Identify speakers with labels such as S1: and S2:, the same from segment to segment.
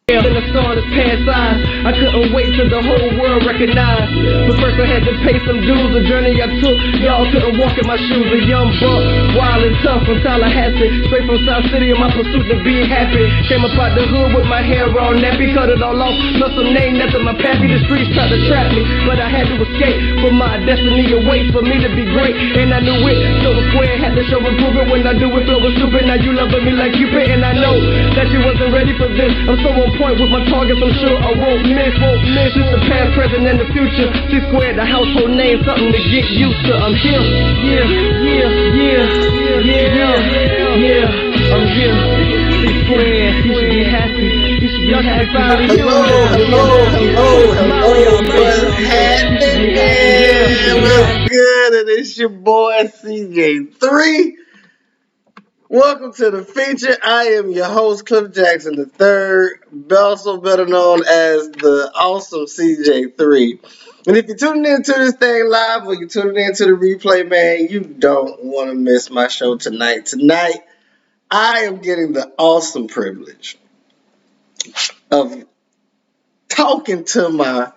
S1: Then I saw this past sign. I couldn't wait till the whole world recognized. But first I had to pay some dues. The journey I took, y'all couldn't walk in my shoes. A young buck, wild and tough from Tallahassee, straight from South City in my pursuit to be happy. Came up out the hood with my hair all nappy, cut it all off, plus some name after my pappy. The streets tried to trap me, but I had to escape from my destiny away for me to be great. And I knew it, so the square had to show improvement. When I do it, flow was stupid. Now you loving me like Cupid, and I know that you wasn't ready for this. I'm so on point with my targets, I'm sure I won't miss. It's the past, present, and the future. C-squared, the household name, something to get used to. I'm here, I'm here. C-squared, you should be happy. You should be happy.
S2: Hello, what's happening? What's good? And it's your boy CJ3. Welcome to the feature. I am your host, Cliff Jackson III, also better known as the awesome CJ3. And if you're tuning into this thing live or you're tuning into the replay, man, you don't want to miss my show tonight. Tonight, I am getting the awesome privilege of talking to my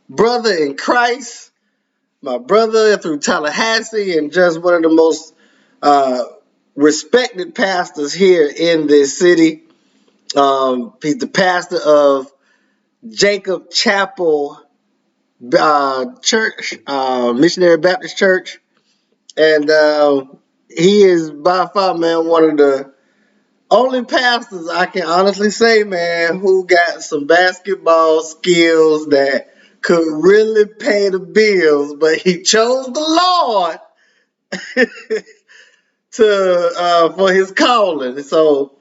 S2: brother in Christ, my brother through Tallahassee, and just one of the most respected pastors here in this city. He's the pastor of Jacob Chapel Church, Missionary Baptist Church, and he is by far, man, one of the only pastors I can honestly say, man, who got some basketball skills that could really pay the bills, but he chose the Lord for his calling. So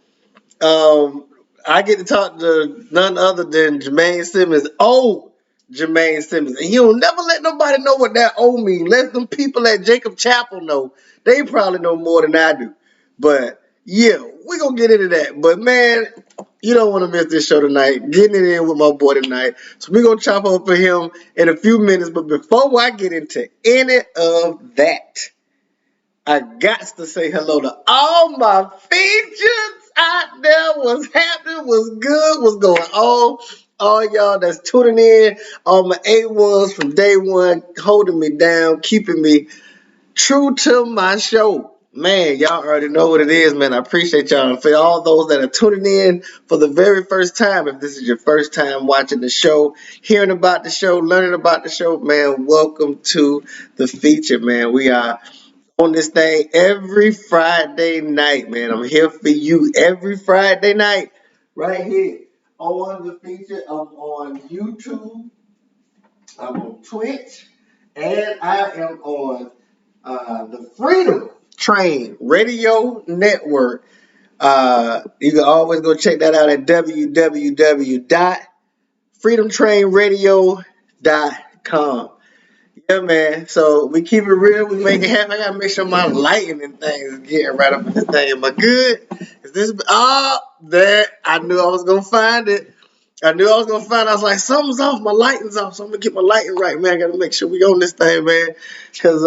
S2: I get to talk to none other than Jermaine Simmons, old Jermaine Simmons. And he'll never let nobody know what that old means. Let them people at Jacob Chapel know. They probably know more than I do. But yeah, we're going to get into that. But man, you don't want to miss this show tonight. Getting it in with my boy tonight. So we're going to chop up for him in a few minutes. But before I get into any of that, I got to say hello to all my features out there. What's happening? What's good? What's going on? All y'all that's tuning in, all my A1s from day one, holding me down, keeping me true to my show. Man, y'all already know what it is, man. I appreciate y'all. And for all those that are tuning in for the very first time, if this is your first time watching the show, hearing about the show, learning about the show, man, welcome to the feature, man. We are on this thing every Friday night, man. I'm here for you every Friday night, right here on the feature. I'm on YouTube, I'm on Twitch, and I am on the Freedom Train Radio Network. You can always go check that out at www.freedomtrainradio.com. Yeah, man. So we keep it real. We make it happen. I gotta make sure my lighting and things is getting right up in this thing. Am I good? Is this? There. I knew I was gonna find it. I was like, something's off. My lighting's off. So I'm gonna get my lighting right, man. I gotta make sure we on this thing, man. Cause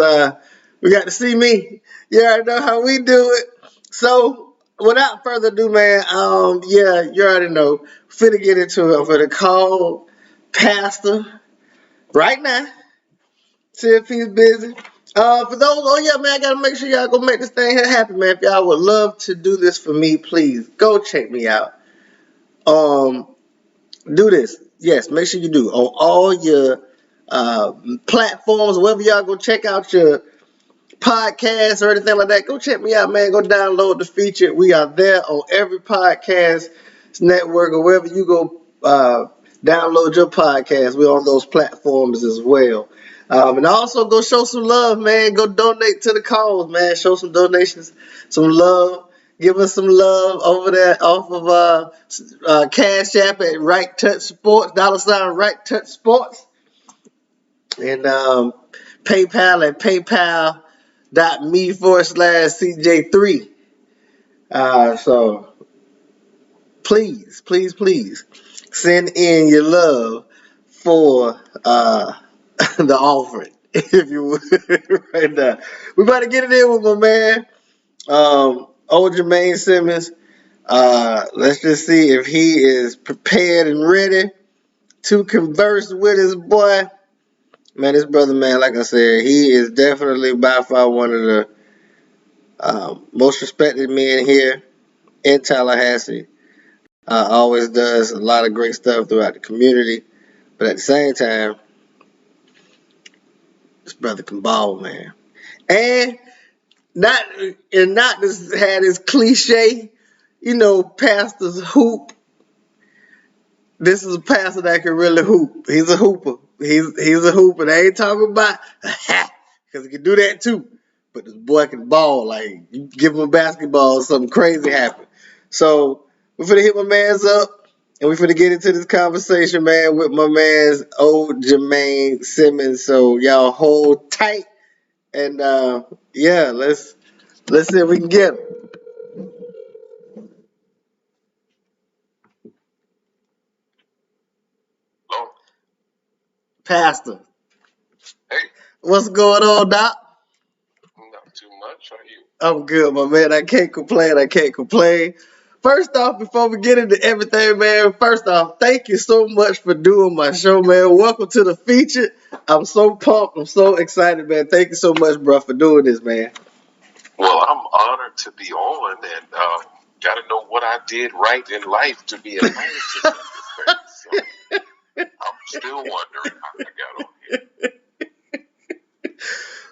S2: we got to see me. You already know how we do it. So without further ado, man. Yeah, you already know. Finna get into it. I'm finna call Pastor right now. See if he's busy. For those, man, I gotta make sure y'all go make this thing happen, man. If y'all would love to do this for me, please go check me out. Do this. Yes, make sure you do on all your platforms, wherever y'all go check out your podcasts or anything like that. Go check me out, man. Go download the feature. We are there on every podcast network or wherever you go download your podcast. We're on those platforms as well. And also go show some love, man. Go donate to the cause, man. Show some donations, some love. Give us some love over there off of Cash App at Right Touch Sports, $ Right Touch Sports. And PayPal at paypal.me/CJ3. So please send in your love for the offering, if you would, right now. We about to get it in with my man, old Jermaine Simmons. Let's just see if he is prepared and ready to converse with his boy. Man, this brother, man, like I said, he is definitely by far one of the most respected men here in Tallahassee. Always does a lot of great stuff throughout the community. But at the same time, this brother can ball, man. And not just had his cliche, pastors hoop. This is a pastor that can really hoop. He's a hooper. He's a hooper. They ain't talking about because he can do that too. But this boy can ball. Like you give him a basketball, something crazy happen. So we're finna hit my man's up, and we're finna get into this conversation, man, with my man's old JERMAINE Simmons. So y'all hold tight, and yeah, let's see if we can get him. Pastor.
S3: Hey.
S2: What's going on, Doc?
S3: Not too much. How are you?
S2: I'm good, my man. I can't complain. First off, before we get into everything, man, thank you so much for doing my show, man. Welcome to the feature. I'm so pumped. I'm so excited, man. Thank you so much, bro, for doing this, man.
S3: Well, I'm honored to be on, and got to know what I did right in life to be invited to this thing. So I'm still wondering how I got on here.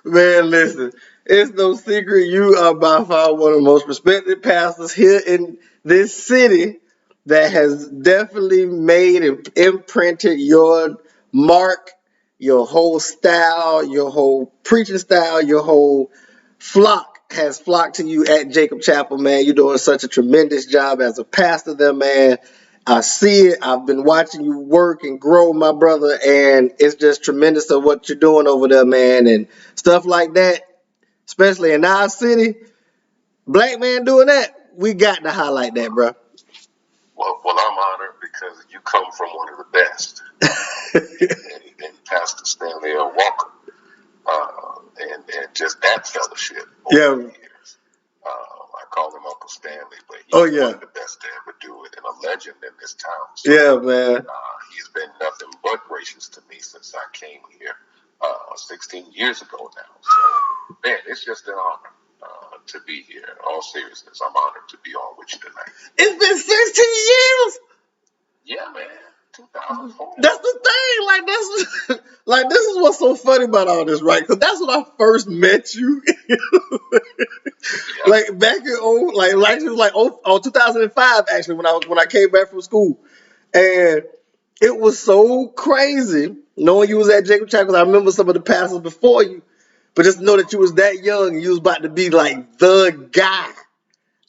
S2: Man, listen, it's no secret you are by far one of the most respected pastors here in this city that has definitely made and imprinted your mark, your whole style, your whole preaching style, your whole flock has flocked to you at Jacob Chapel, man. You're doing such a tremendous job as a pastor there, man. I see it. I've been watching you work and grow, my brother, and it's just tremendous of what you're doing over there, man, and stuff like that, especially in our city. Black man doing that, we got to highlight that, bro.
S3: Well, I'm honored because you come from one of the best, and Pastor Stanley L. Walker, and just that fellowship over the years. I call him Uncle Stanley, but he's one of the best to ever do it and a legend in this town. So,
S2: yeah, man.
S3: He's been nothing but gracious to me since I came here 16 years ago now. So, man, it's just an honor to be here. In all seriousness, I'm honored to be on with you tonight.
S2: It's been 16 years.
S3: Yeah, man. 2004.
S2: That's the thing. Like this is what's so funny about all this, right? Because that's when I first met you. Like back in 2005 actually when I came back from school, and it was so crazy knowing you was at Jacob Chapel. I remember some of the pastors before you, but just to know that you was that young and you was about to be like the guy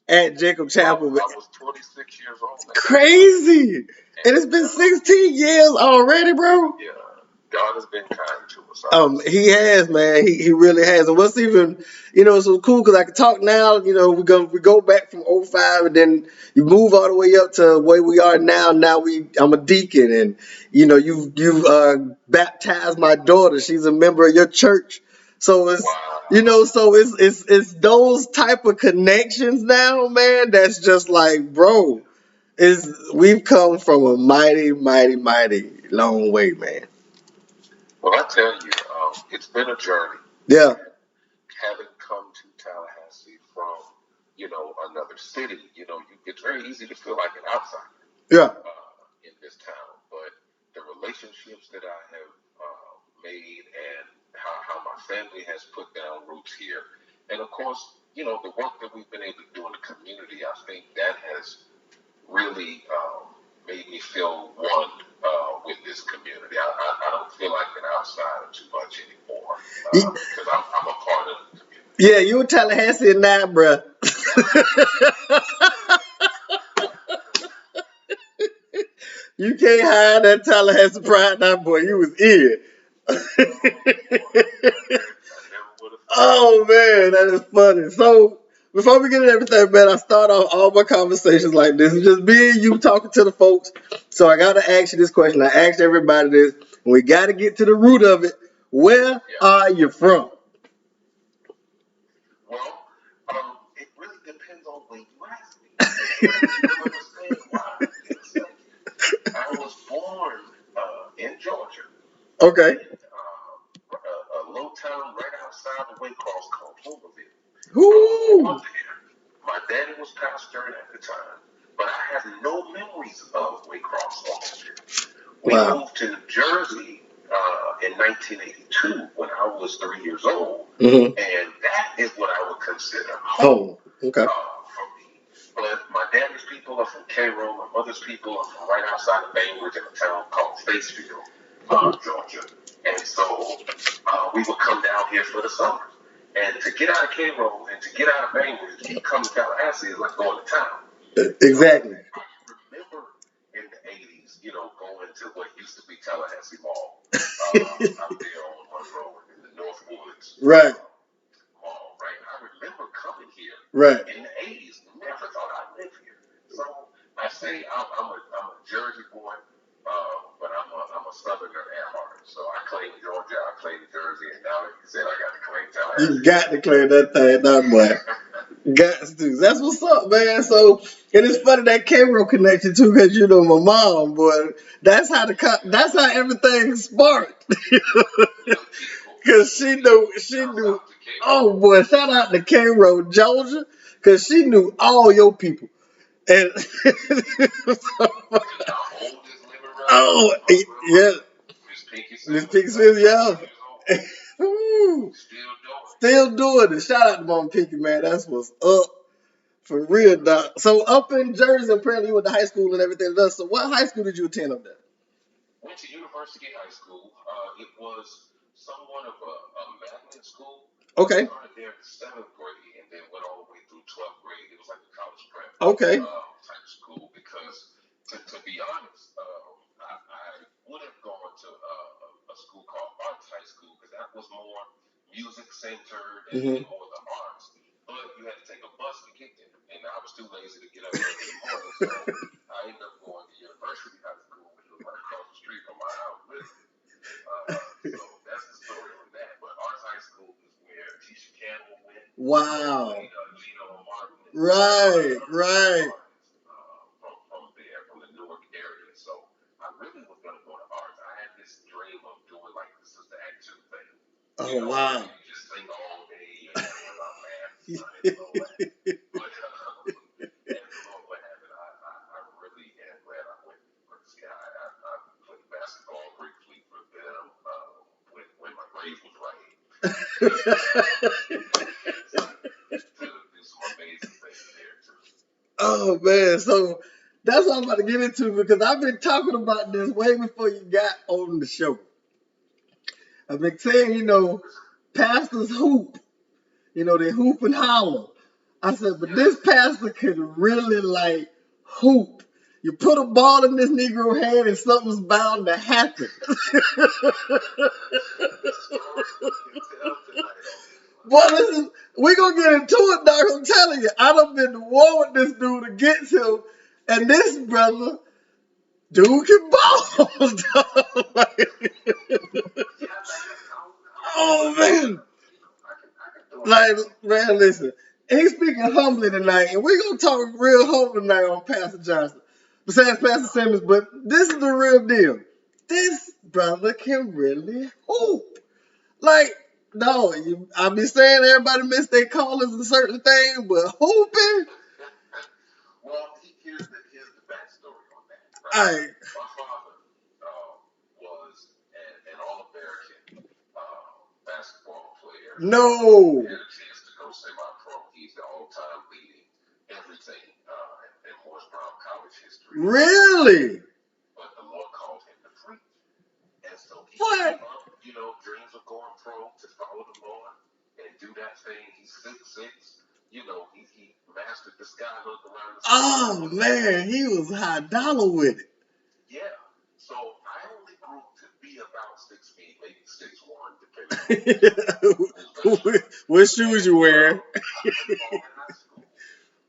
S2: at Jacob Chapel.
S3: I was 26 years old.
S2: Crazy. And it's been 16 years already, bro.
S3: Yeah. God has been kind to us.
S2: He has, man. He really has. And what's even, so cool because I can talk now. We go back from 05 and then you move all the way up to where we are now. Now I'm a deacon, and you've baptized my daughter. She's a member of your church. So it's so it's those type of connections now, man. That's just like, bro, we've come from a mighty, mighty, mighty long way, man.
S3: Well, I tell you, it's been a journey.
S2: Yeah.
S3: Having come to Tallahassee from, another city, it's very easy to feel like an outsider.
S2: Yeah.
S3: In this town, but the relationships that I have made and how my family has put down roots here, and of course, the work that we've been able to do in the community, I think that has really made me feel one with this community. I don't feel like an outsider too much anymore because I'm a part of the community.
S2: Yeah, you a Tallahassee now, bruh. You can't hide that Tallahassee pride now, boy. You was in. Oh, man, that is funny. So, before we get into everything, man, I start off all my conversations like this. It's just me and you talking to the folks. So, I got to ask you this question. I asked everybody this, and we got to get to the root of it. Where are you from?
S3: Well, it really depends on when you ask me. You'll understand why. Yes, thank you. I was born in Georgia,
S2: Okay.
S3: a little town right outside of Waycross called Hooverville.
S2: Whoo.
S3: My daddy was pastoring at the time, but I have no memories of Waycross or Hooverville. We
S2: Wow.
S3: moved to New Jersey in 1982 when I was 3 years old,
S2: Mm-hmm.
S3: and that is what I would consider home.
S2: Oh, okay.
S3: For me. But my daddy's people are from Cairo. My mother's people are from right outside of Bainbridge in a town called Statesville, Georgia. And so we would come down here for the summers. And to get out of Cairo and to get out of Bainbridge, to come to Tallahassee is like going to town.
S2: Exactly.
S3: So I remember in the 80s, going to what used to be Tallahassee Mall out there on Monroe in the North Woods.
S2: Right.
S3: Mall, right? I remember coming here
S2: Right.
S3: in the 80s. Never thought I'd live here. So I say I'm a Jersey boy, but I'm a Southerner at heart. So I claim Georgia, I claim Jersey, and now that you said I got to claim Tallahassee.
S2: You got to claim that thing, that boy. Got to. That's what's up, man. So, and it's funny that Cairo connection too, because my mom, boy. That's how everything sparked. Because she knew. Oh boy, shout out to Cairo, Georgia, because she knew all your people. And oh yeah, Miss Pinky Smith, yeah. Still doing it. Shout out to Mom Pinky, man. That's what's up. For real, doc. So up in Jersey, apparently you went to high school and everything else. So what high school did you attend up there?
S3: Went to University High School. It was somewhat of a magnet school.
S2: Okay.
S3: I started there in 7th grade and then went all the way through 12th grade. It was like a college prep type school because, to be honest, I would have gone to a school called Arts High School because that was more music centered and more the arts. But you had to take a bus to get there, and I was too lazy to get up early in the morning, so I ended up going to University High School, which was right across the street from my house. So that's the story on that. But Arts High School is where Tisha Campbell went.
S2: Wow.
S3: Gino Martin.
S2: Right.
S3: From there, from the Newark area. So I really was going to go to arts. I had this dream of doing like the Sister Act 2 thing.
S2: Oh, wow.
S3: You just sing all day and about math and all that. But as the Lord would have it, I really am glad I went. Because, I played basketball briefly for them when my grades was right. To do some amazing things there, too.
S2: Oh, man. So that's what I'm about to get into because I've been talking about this way before you got on the show. I've been saying, pastors hoop. They hoop and holler. I said, but this pastor could really hoop. You put a ball in this Negro hand and something's bound to happen. Boy, listen, we're going to get into it, Doc. I'm telling you, I done been to war with this dude against him. And this brother, dude can ball. Oh, man. Man, listen. He's speaking humbly tonight, and we're going to talk real humble tonight on Pastor Johnson. Besides Pastor Simmons, but this is the real deal. This brother can really hoop. No, I be saying everybody miss their callers and certain things, but hooping.
S3: Well, here's the backstory on that. Right? My father was an All-American basketball player.
S2: No.
S3: Had a chance to go semi-pro. He's the all-time leading everything in Morris Brown college history.
S2: Really?
S3: But the Lord called him to preach. And so he
S2: gave
S3: up, dreams of going pro to follow the Lord and do that thing. He's 6'6". He mastered the sky look around the sky.
S2: Oh, man, he was high dollar with it.
S3: Yeah. So I only grew to be about 6 feet, maybe 6'1", depending on
S2: what shoes you wearing.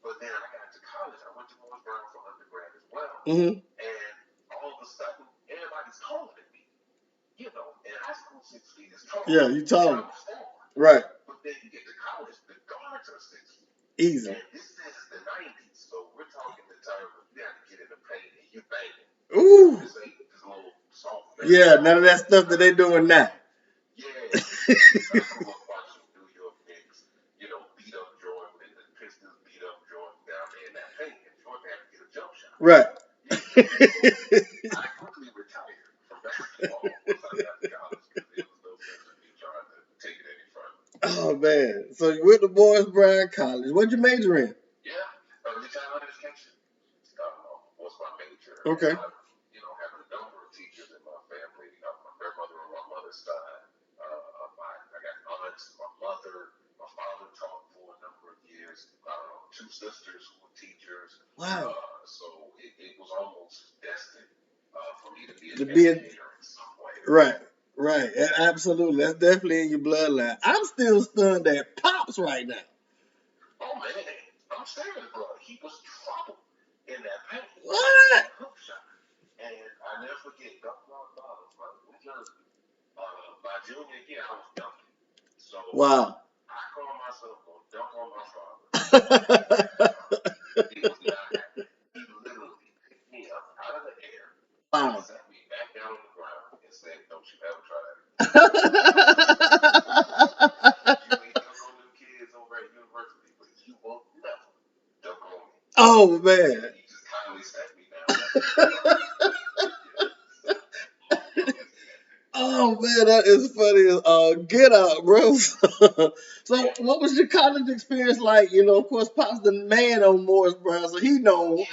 S3: But then I got to college. I went to Morris Brown for undergrad as well.
S2: Mm-hmm.
S3: And all of a sudden, everybody's taller than me. In high school, 6 feet is tall.
S2: Yeah, you taller.
S3: Right. But then you get to college, the guards are 6 feet.
S2: Easy.
S3: And this is the 90s, so we're talking you banging.
S2: Ooh.
S3: This ain't this little soft.
S2: Yeah, none of that stuff that they doing now.
S3: Yeah. I grew up watching New York Knicks, beat up Jordan, and the Pistons beat up Jordan down there in that paint, and Jordan had to get a jump shot.
S2: Right.
S3: I quickly retired from basketball once I got to college because there was no sense in me trying to take it any further.
S2: Oh man! So you went to Morris Brown College. What'd you major in?
S3: Yeah, early childhood education was my major.
S2: Okay.
S3: And I, have a number of teachers in my family. My grandmother on my mother's side. I got aunts, my mother, my father taught for a number of years. Two sisters who were teachers.
S2: Wow.
S3: So it was almost destined for me to be an
S2: To be
S3: educator in some way.
S2: Right. Right. Absolutely. That's definitely in your bloodline. I'm still stunned at Pops right now.
S3: Oh man, I'm serious, bro. He was trouble in that paint.
S2: What?
S3: Hook shot. And I never forget, Dunk Rock Bottom, New Jersey. My junior year, I was dunking. So
S2: Wow.
S3: I called myself going to dunk on my father. It was not happening. He literally picked me up out of the air,
S2: Wow.
S3: sat me back down on the ground, and said, "Don't you ever try that again." You may dunk on them kids over at university, but you won't never dunk on me.
S2: Oh man.
S3: He just kindly sat me down.
S2: Oh man, that is funny as get out, bro. So what was your college experience like? Of course, Pop's the man on Morris Brown, so he knows.
S3: Yeah.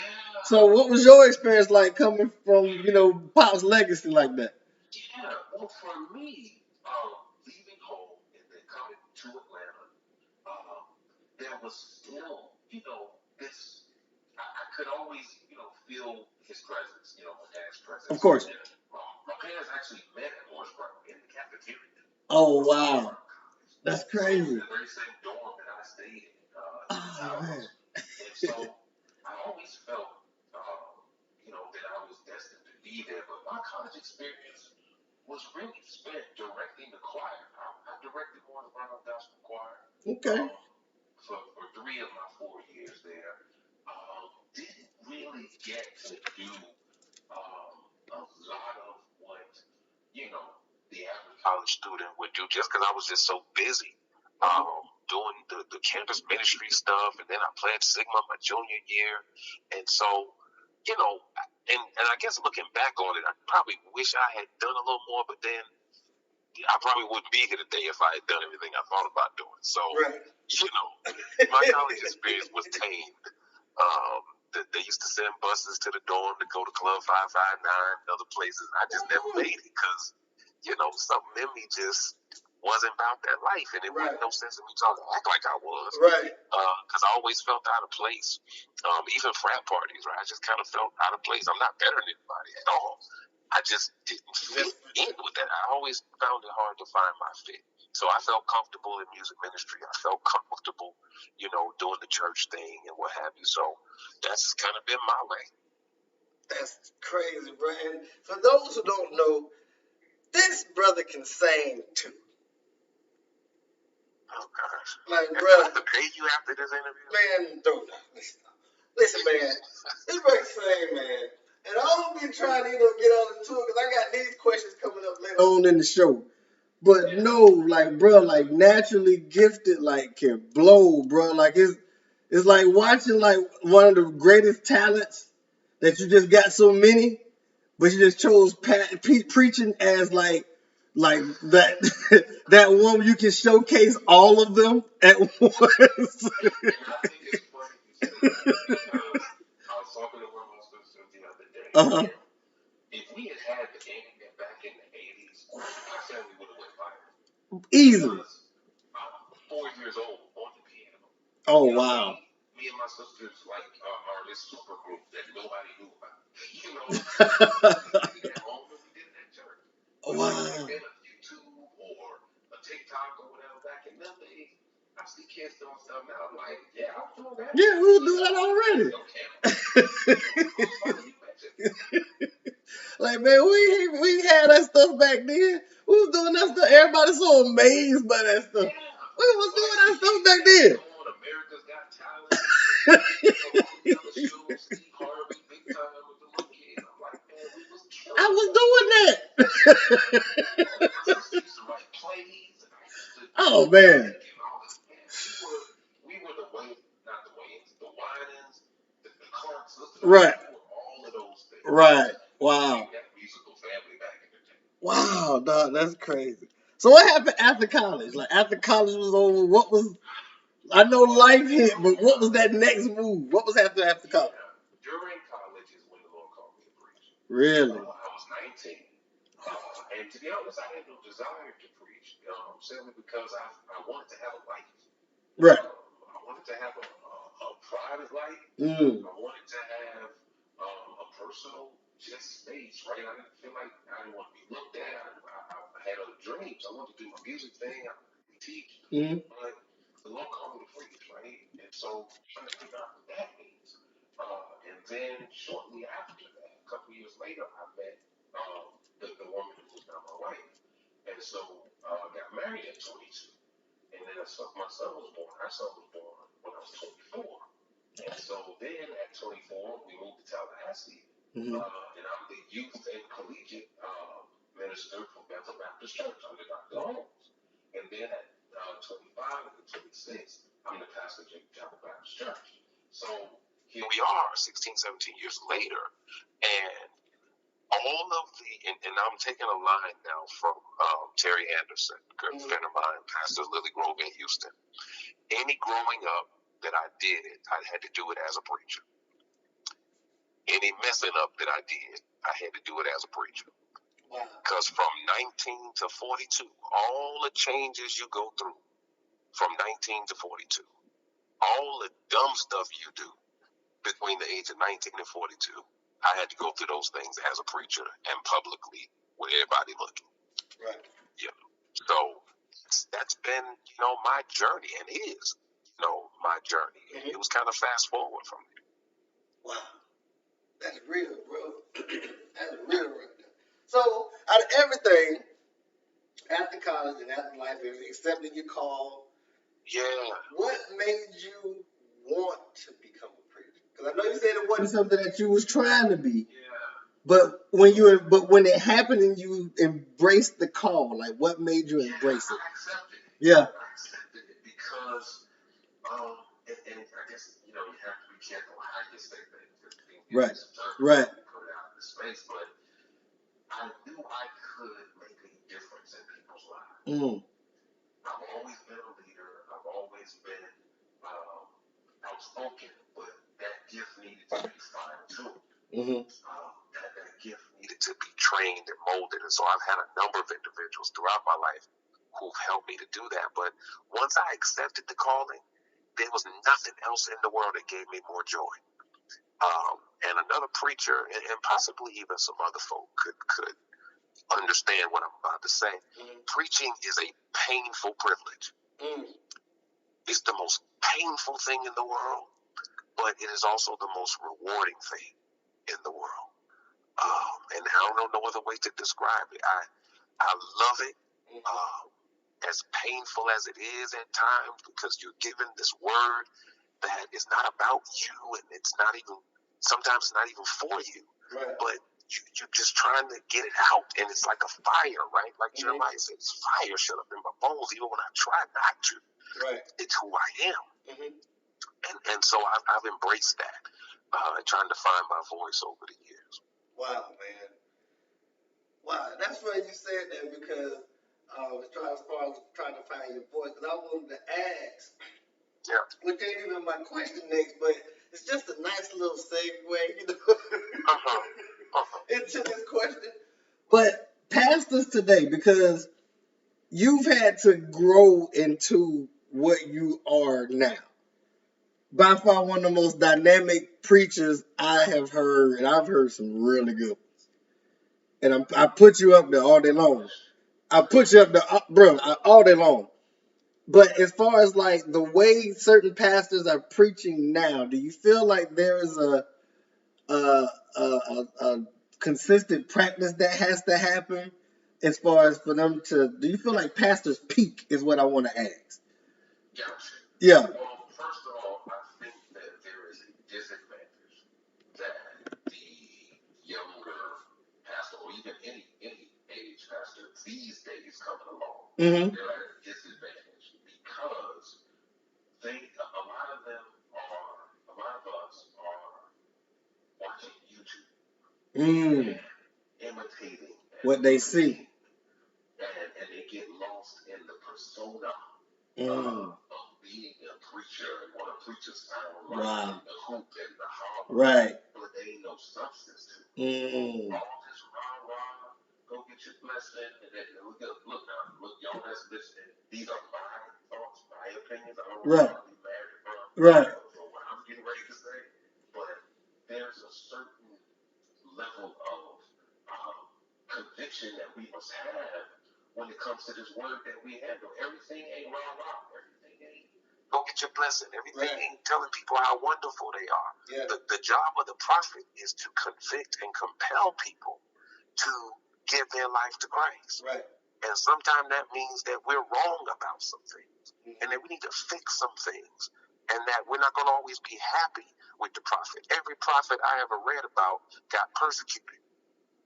S2: So what was your experience like coming from, Pop's legacy like that?
S3: Yeah, well, for me, leaving home and then coming to Atlanta, there was still, this. I could always, feel his presence, my dad's presence.
S2: Of course.
S3: And, my parents actually met at Morris Brown in the cafeteria.
S2: Oh wow, that's crazy.
S3: The very same dorm that I stayed in.
S2: Oh man.
S3: And so I always felt, that I was destined to be there. But my college experience was really spent directing the choir. I directed Morris Brown Gospel Choir.
S2: Okay.
S3: For 3 of my 4 years there. Didn't really get to do a lot of what, the average college student would do just because I was just so busy doing the campus ministry stuff. And then I played Sigma my junior year. And so, and I guess looking back on it, I probably wish I had done a little more, but then I probably wouldn't be here today if I had done everything I thought about doing. So,
S2: Right.
S3: My college experience was tamed. They used to send buses to the dorm to go to Club 559 and other places. I just never made it because, something in me just wasn't about that life. And it wasn't no sense in me trying to act like I was.
S2: Right.
S3: Because I always felt out of place. Even frat parties, right? I just kind of felt out of place. I'm not better than anybody at all. I just didn't fit in with that. I always found it hard to find my fit. So I felt comfortable in music ministry. I felt comfortable, doing the church thing and what have you. So that's kind of been my way.
S2: That's crazy, bro. And for those who don't know, this brother can sing too.
S3: Oh gosh.
S2: Like,
S3: bro.
S2: bro.
S3: I have to pay you after this interview?
S2: Man, don't. Listen, man. This brother can sing, man. And I don't be trying to, get on into it because I got these questions coming up later on in the show. But no, like, bro, like naturally gifted, like can blow, bro. Like it's like watching like one of the greatest talents that you just got so many, but you just chose preaching as like that that one you can showcase all of them at once.
S3: And I think it's funny you said that because I was talking to one of my sisters the other day. If we had the internet back in the 80s, my family would have went viral.
S2: Easily.
S3: Because I'm 4 years old on the piano.
S2: Oh, wow.
S3: Me and my sisters are this super group that nobody knew about. We did it at home and we did it at church.
S2: Wow.
S3: Been a YouTube or a TikTok or whatever back in them days. I see kids doing stuff now. I'm like, yeah, I'm doing that.
S2: Yeah, we were doing that already. Like, man, we had that stuff back then. We was doing that stuff. Everybody's so amazed by that stuff.
S3: Yeah.
S2: We was doing that stuff back then.
S3: America's Got Talent. Steve Harvey, Big Time with the little kids.
S2: I was doing that. Oh man.
S3: We were the Wayne, not the Waynes, the Winans, the Clarks,
S2: Right.
S3: all of those things.
S2: Right. Wow.
S3: That musical family back in the day.
S2: Wow, dog, that's crazy. So what happened after college? Like after college was over, what was? I know life hit, but what was that next move? What was after college?
S3: During college is when the Lord called me to preach.
S2: Really?
S3: I was 19. And to be honest, I had no desire to preach, simply because I wanted to have a life.
S2: Right.
S3: I wanted to have a private life. I wanted to have a personal just space, right? I didn't feel like I didn't want to be looked at. I had other dreams. I wanted to do my music thing. I wanted to teach. But the Lord called me to preach, right? And so trying to figure out what that means. And then shortly after that, a couple years later, I met the woman who was now my wife. And so I got married at 22. And then my son was born. Our son was born when I was 24. And so then at 24, we moved to Tallahassee. And I'm the youth and collegiate minister for Bethel Baptist Church under Dr. Holmes. And then at 25 and 26, I'm the pastor of Chapel Baptist Church. So here we are, 16, 17 years later. And all of and I'm taking a line now from Terry Anderson, good friend of mine, Pastor Lily Grove in Houston. Any growing up that I did, I had to do it as a preacher. Any messing up that I did, I had to do it as a preacher. Because from 19 to 42, all the changes you go through from 19 to 42, all the dumb stuff you do between the age of 19 and 42, I had to go through those things as a preacher and publicly with everybody looking.
S2: Right.
S3: Yeah. So that's been, my journey, and is, my journey. It was kind of fast forward from there.
S2: Wow. That's real, bro. That's real right there. So, out of everything, after college and after life, accepting your call, what made you want to become a preacher? Because I know you said it wasn't something that you was trying to be. But when it happened and you embraced the call, like what made you embrace it?
S3: I accepted it.
S2: Yeah.
S3: I accepted it because, and I guess, you have to be careful how you say things.
S2: Right.
S3: Right. Put it out in space, but I knew I could make a difference in people's lives. I've always been a leader. I've always been outspoken, but that gift needed to be fine-tuned. That gift needed to be trained and molded. And so I've had a number of individuals throughout my life who've helped me to do that. But once I accepted the calling, there was nothing else in the world that gave me more joy. And another preacher, and possibly even some other folk could understand what I'm about to say. Preaching is a painful privilege. It's the most painful thing in the world, but it is also the most rewarding thing in the world. And I don't know no other way to describe it. I love it, as painful as it is at times, because you're given this word that is not about you, and it's not even, sometimes it's not even for you, but you're just trying to get it out, and it's like a fire, right? Like Jeremiah says, fire shut up in my bones, even when I try not to. It's who I am. And so I've embraced that, trying to find my voice over the years.
S2: Wow, man. Wow, that's funny you said that, because I was trying to find your voice, because I wanted to ask, which ain't even my question next, but it's just a nice little segue, into this question. But pastors today, because you've had to grow into what you are now. By far one of the most dynamic preachers I have heard, and I've heard some really good ones. And I put you up there all day long. I put you up there, bro, all day long. But as far as like the way certain pastors are preaching now, do you feel like there is a consistent practice that has to happen as far as for them to? Do you feel like pastors peak? Is what I want to ask. Yeah.
S3: Well, first of all, I think that there is a disadvantage that the younger these days coming along,
S2: Mm-hmm.
S3: they're at a disadvantage because a lot of us are watching YouTube and imitating
S2: what they see,
S3: and they get lost in the persona of being a preacher and what a preacher sounds like, and the hoop and the holler,
S2: right?
S3: But they ain't no substance to it. All this rah-rah, go get your blessing, and then look, y'all that's listening, these are my thoughts, my opinions. I don't want to be married for what I'm getting ready to say, but there's a certain level of conviction that we must have when it comes to this word that we handle. Everything ain't rah-rah. Everything ain't go get your blessing. Everything ain't telling people how wonderful they are. Yeah. The job of the prophet is to convict and compel people to give their life to Christ. Right. And sometimes that means that we're wrong about some things, and that we need to fix some things, and that we're not going to always be happy with the prophet. Every prophet I ever read about got persecuted.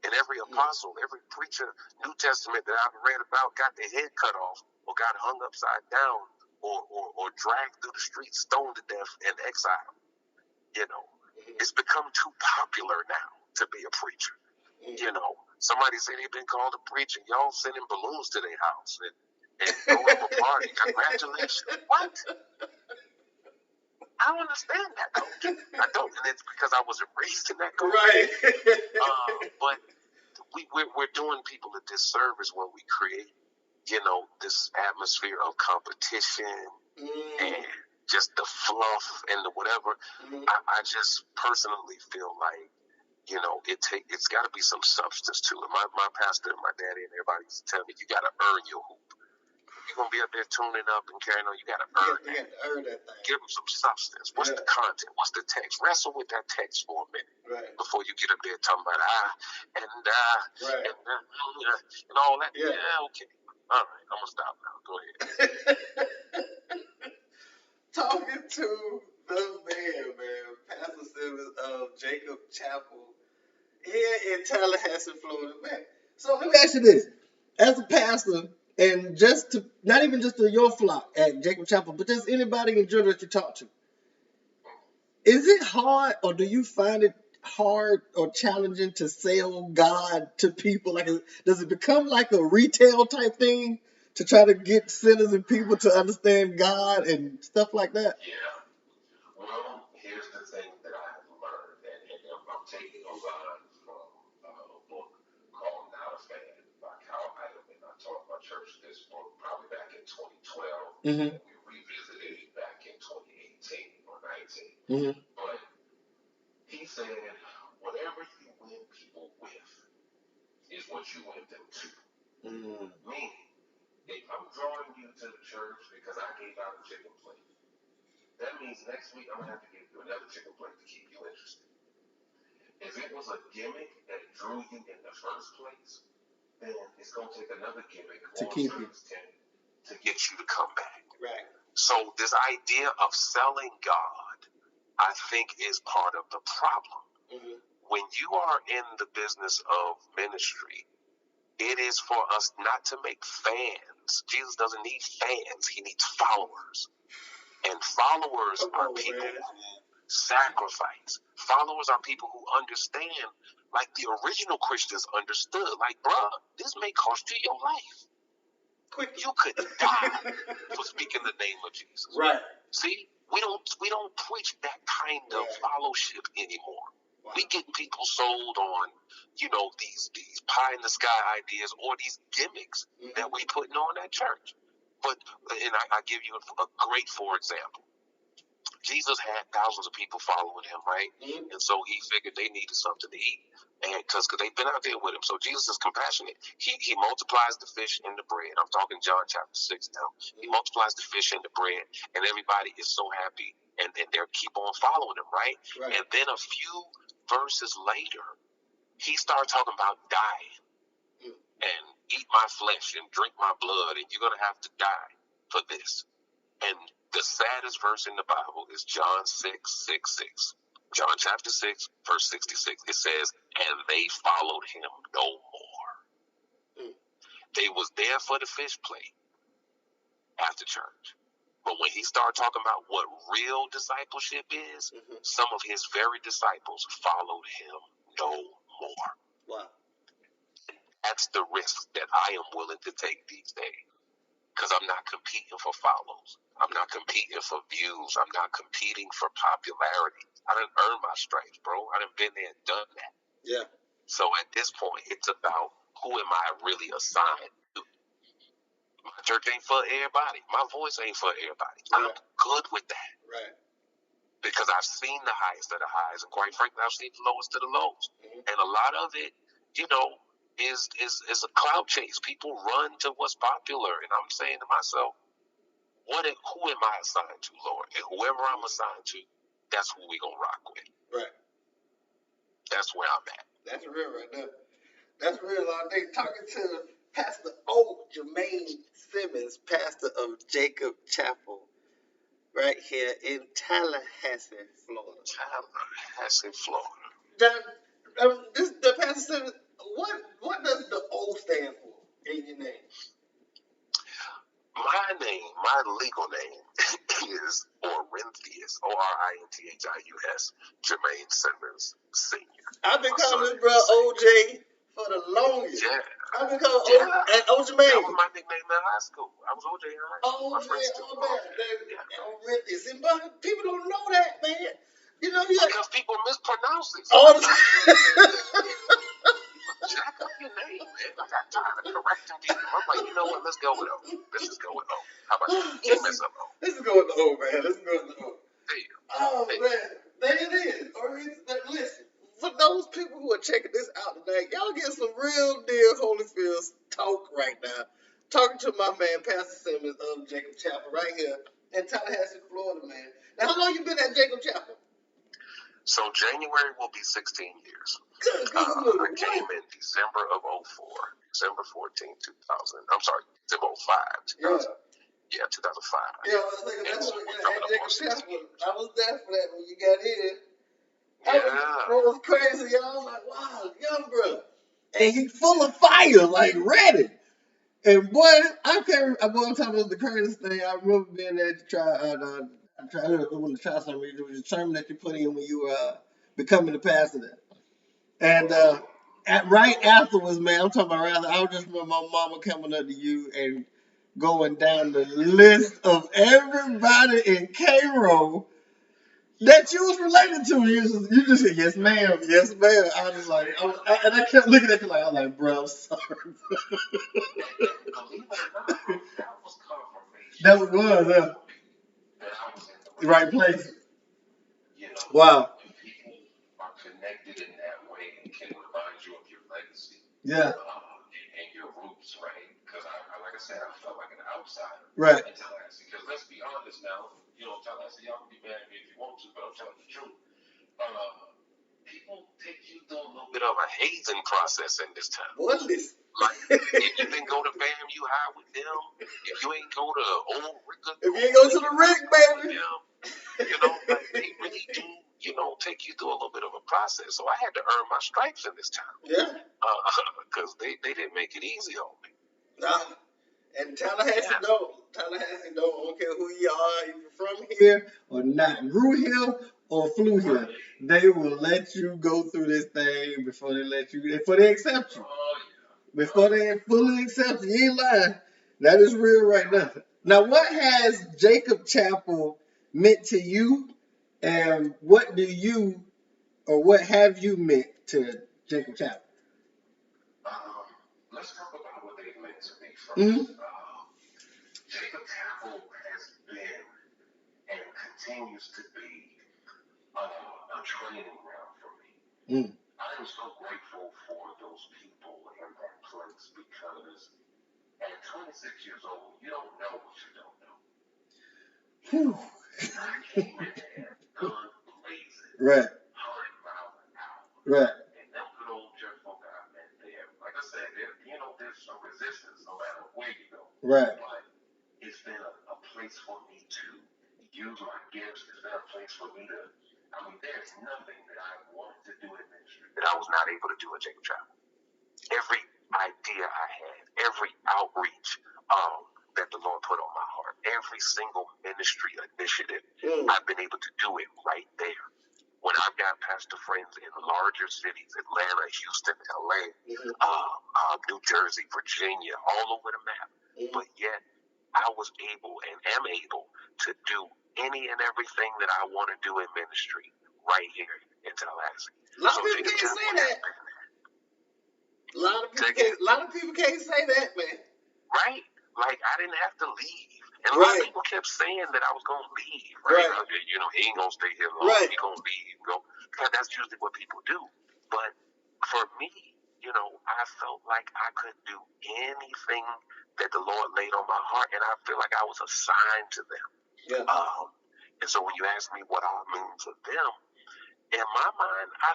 S3: And every apostle, every preacher, New Testament that I've read about got their head cut off or got hung upside down or dragged through the streets, stoned to death, and exiled. You know, it's become too popular now to be a preacher. You know, somebody said they've been called a preacher. Y'all sending balloons to their house and throwing up a party. Congratulations. What? I don't understand that culture. I don't, and it's because I wasn't raised in that culture. Right. But we're doing people a disservice when we create, you know, this atmosphere of competition and just the fluff and the whatever. I just personally feel like, you know, it's got to be some substance to it. My pastor and my daddy and everybody used to tell me, you got to earn your hoop. You're going to be up there tuning up and carrying on. You got to earn that. You got to earn that thing. Give them some substance. What's the content? What's the text? Wrestle with that text for a minute before you get up there talking about and all that. Yeah, okay. All right, I'm going to stop now. Go ahead.
S2: Talking to the man, Pastor Simmons of Jacob Chapel here in Tallahassee, Florida. Man, so let me ask you this. As a pastor, and just to, not even just to your flock at Jacob Chapel, but just anybody in general that you talk to, is it hard, or do you find it hard or challenging to sell God to people? Like, does it become like a retail type thing to try to get sinners and people to understand God and stuff like that?
S3: Yeah. Well, here's the thing that I have learned, and I'm taking a line from a book called Not a Fan by Kyle Heidemann. I taught my church this book probably back in 2012. We revisited it back in 2018 or 19. But he said, whatever you win people with is what you win them to. Meaning, if I'm drawing you to the church because I gave out a chicken plate, that means next week I'm going to have to give you another chicken plate to keep you interested. If it was a gimmick that drew you in the first place, then it's going to take another gimmick to keep you to get you to come back. Right. So this idea of selling God, I think, is part of the problem. When you are in the business of ministry, it is for us not to make fans. Jesus doesn't need fans. He needs followers. And followers are people who sacrifice. Followers are people who understand, like the original Christians understood. Like, bruh, this may cost you your life. You could die for speaking the name of Jesus. Right. See, we don't preach that kind of fellowship anymore. Wow. We get people sold on, you know, these pie in the sky ideas or these gimmicks that we putting on at church. But, and I give you a great for example. Jesus had thousands of people following him, right? And so he figured they needed something to eat, and because they've been out there with him. So Jesus is compassionate. He multiplies the fish and the bread. I'm talking John chapter 6 now. He multiplies the fish and the bread, and everybody is so happy, and they keep on following him, right? And then a few verses later, he starts talking about dying and eat my flesh and drink my blood, and you're going to have to die for this. And the saddest verse in the Bible is John 6:66. John chapter 6, verse 66. It says, and they followed him no more. They was there for the fish play after church. But when he started talking about what real discipleship is, some of his very disciples followed him no more.
S2: Wow.
S3: That's the risk that I am willing to take these days. Because I'm not competing for follows. I'm not competing for views. I'm not competing for popularity. I done earned my stripes, bro. I done been there and done that.
S2: Yeah.
S3: So at this point, it's about who am I really assigned to? My church ain't for everybody. My voice ain't for everybody.
S2: Right.
S3: I'm good with that.
S2: Right.
S3: Because I've seen the highest of the highs, and quite frankly, I've seen the lowest of the lows. And a lot of it, you know, is a cloud chase. People run to what's popular, and I'm saying to myself, who am I assigned to, Lord? And whoever I'm assigned to, that's who we gonna rock with.
S2: Right.
S3: That's where I'm at.
S2: That's real right there. That's real. They talking to Pastor Jermaine Simmons, pastor of Jacob Chapel, right here in Tallahassee, Florida.
S3: Tallahassee, Florida.
S2: The Pastor Simmons, what does the O stand for in your name?
S3: My legal name is Orinthius, Orinthhius, Jermaine Simmons Sr.
S2: I've been calling this bro OJ for the longest.
S3: Yeah.
S2: I've been calling OJ Jermaine.
S3: That was my nickname in high school. I was OJ in high school.
S2: Orinthius. But people don't know that, man. You know,
S3: because people mispronounce it.
S2: All the time.
S3: Jack up your name, man. I got tired of correcting people. I'm like, you know what? Let's go with O. Let's just go with O. How about you? Can't mess up O.
S2: Let's go with the O, man. Let's go with the O.
S3: There you go.
S2: Oh, man. There it is. Listen, for those people who are checking this out tonight, y'all get some real deal Holyfield talk right now. Talking to my man, Pastor Simmons of Jacob Chapel, right here in Tallahassee, Florida, man. Now, how long you been at Jacob Chapel?
S3: So January will be 16 years.
S2: Good.
S3: I came in December of 04, December 14, 2000. I'm sorry, December 05, 2000. Yeah, 2005.
S2: Yeah, I was thinking that's what at Jacob Chapel. I was there for that when you got in. That was crazy, y'all. I was like, wow, young bro. And he's full of fire, like ready. And boy, I'm talking about the craziest thing. I remember being there to try something. It was a sermon that you put in when you were becoming the pastor there. And right afterwards, man, I'm talking about I just remember my mama coming up to you and going down the list of everybody in Cairo that you was related to. You just said, yes, ma'am, yes, ma'am. I was like, and I kept looking at you like, I'm like, bro, I'm sorry. That was the right place. Wow.
S3: People are connected in that way and can remind you of your legacy.
S2: Yeah.
S3: And your roots, right? Because like I said, I felt like an outsider.
S2: Right.
S3: In Tallahassee. Because let's be honest now, Tallahassee, y'all can be mad at me if you want to, but I'm telling the truth. People take you through a little bit of a hazing process in this town.
S2: What is?
S3: Like, if you didn't go to FAMU high with them, if you ain't go to old Rick,
S2: if you ain't go to the Rick, baby,
S3: like they really do, take you through a little bit of a process. So I had to earn my stripes in this town.
S2: Yeah.
S3: Because they didn't make it easy on me.
S2: Nah. And Tallahassee don't. I don't care who you are, if you're from here or not, grew here or flew here. They will let you go through this thing before they accept you. Before they fully accept you. You ain't lying. That is real right now. Now, what has Jacob Chapel meant to you, and what have you meant to Jacob Chapel?
S3: Let's talk about what they've meant to me first.
S2: Mm-hmm.
S3: Jacob Chapel has been and continues to be a training ground for me. I am so grateful for those people in that place because at 26 years old, you don't know what you don't know. I came in there, gun blazing,
S2: right.
S3: 100 miles an hour.
S2: Right.
S3: And them good old church folk I met there, like I said, there's some resistance no matter where you go.
S2: Right.
S3: But it's been a place for me to use my gifts. It's been a place for me to, there's nothing that I wanted to do in ministry that I was not able to do at Jacob Chapel. Every idea I had, every outreach that the Lord put on my heart, every single ministry initiative, I've been able to do it right there. When I've got pastor friends in larger cities, Atlanta, Houston, LA, New Jersey, Virginia, all over the map, but yet I was able and am able to do any and everything that I want to do in ministry right here in Tallahassee.
S2: A lot of people can't say that. A lot of people can't say that, man.
S3: Right? Like, I didn't have to leave. And a lot of people kept saying that I was going to leave, right? You know, he ain't going to stay here long. He going to leave. You know? Because that's usually what people do. But for me, you know, I felt like I could do anything that the Lord laid on my heart, and I feel like I was assigned to them.
S2: Yeah.
S3: And so when you ask me what I mean to them, in my mind, I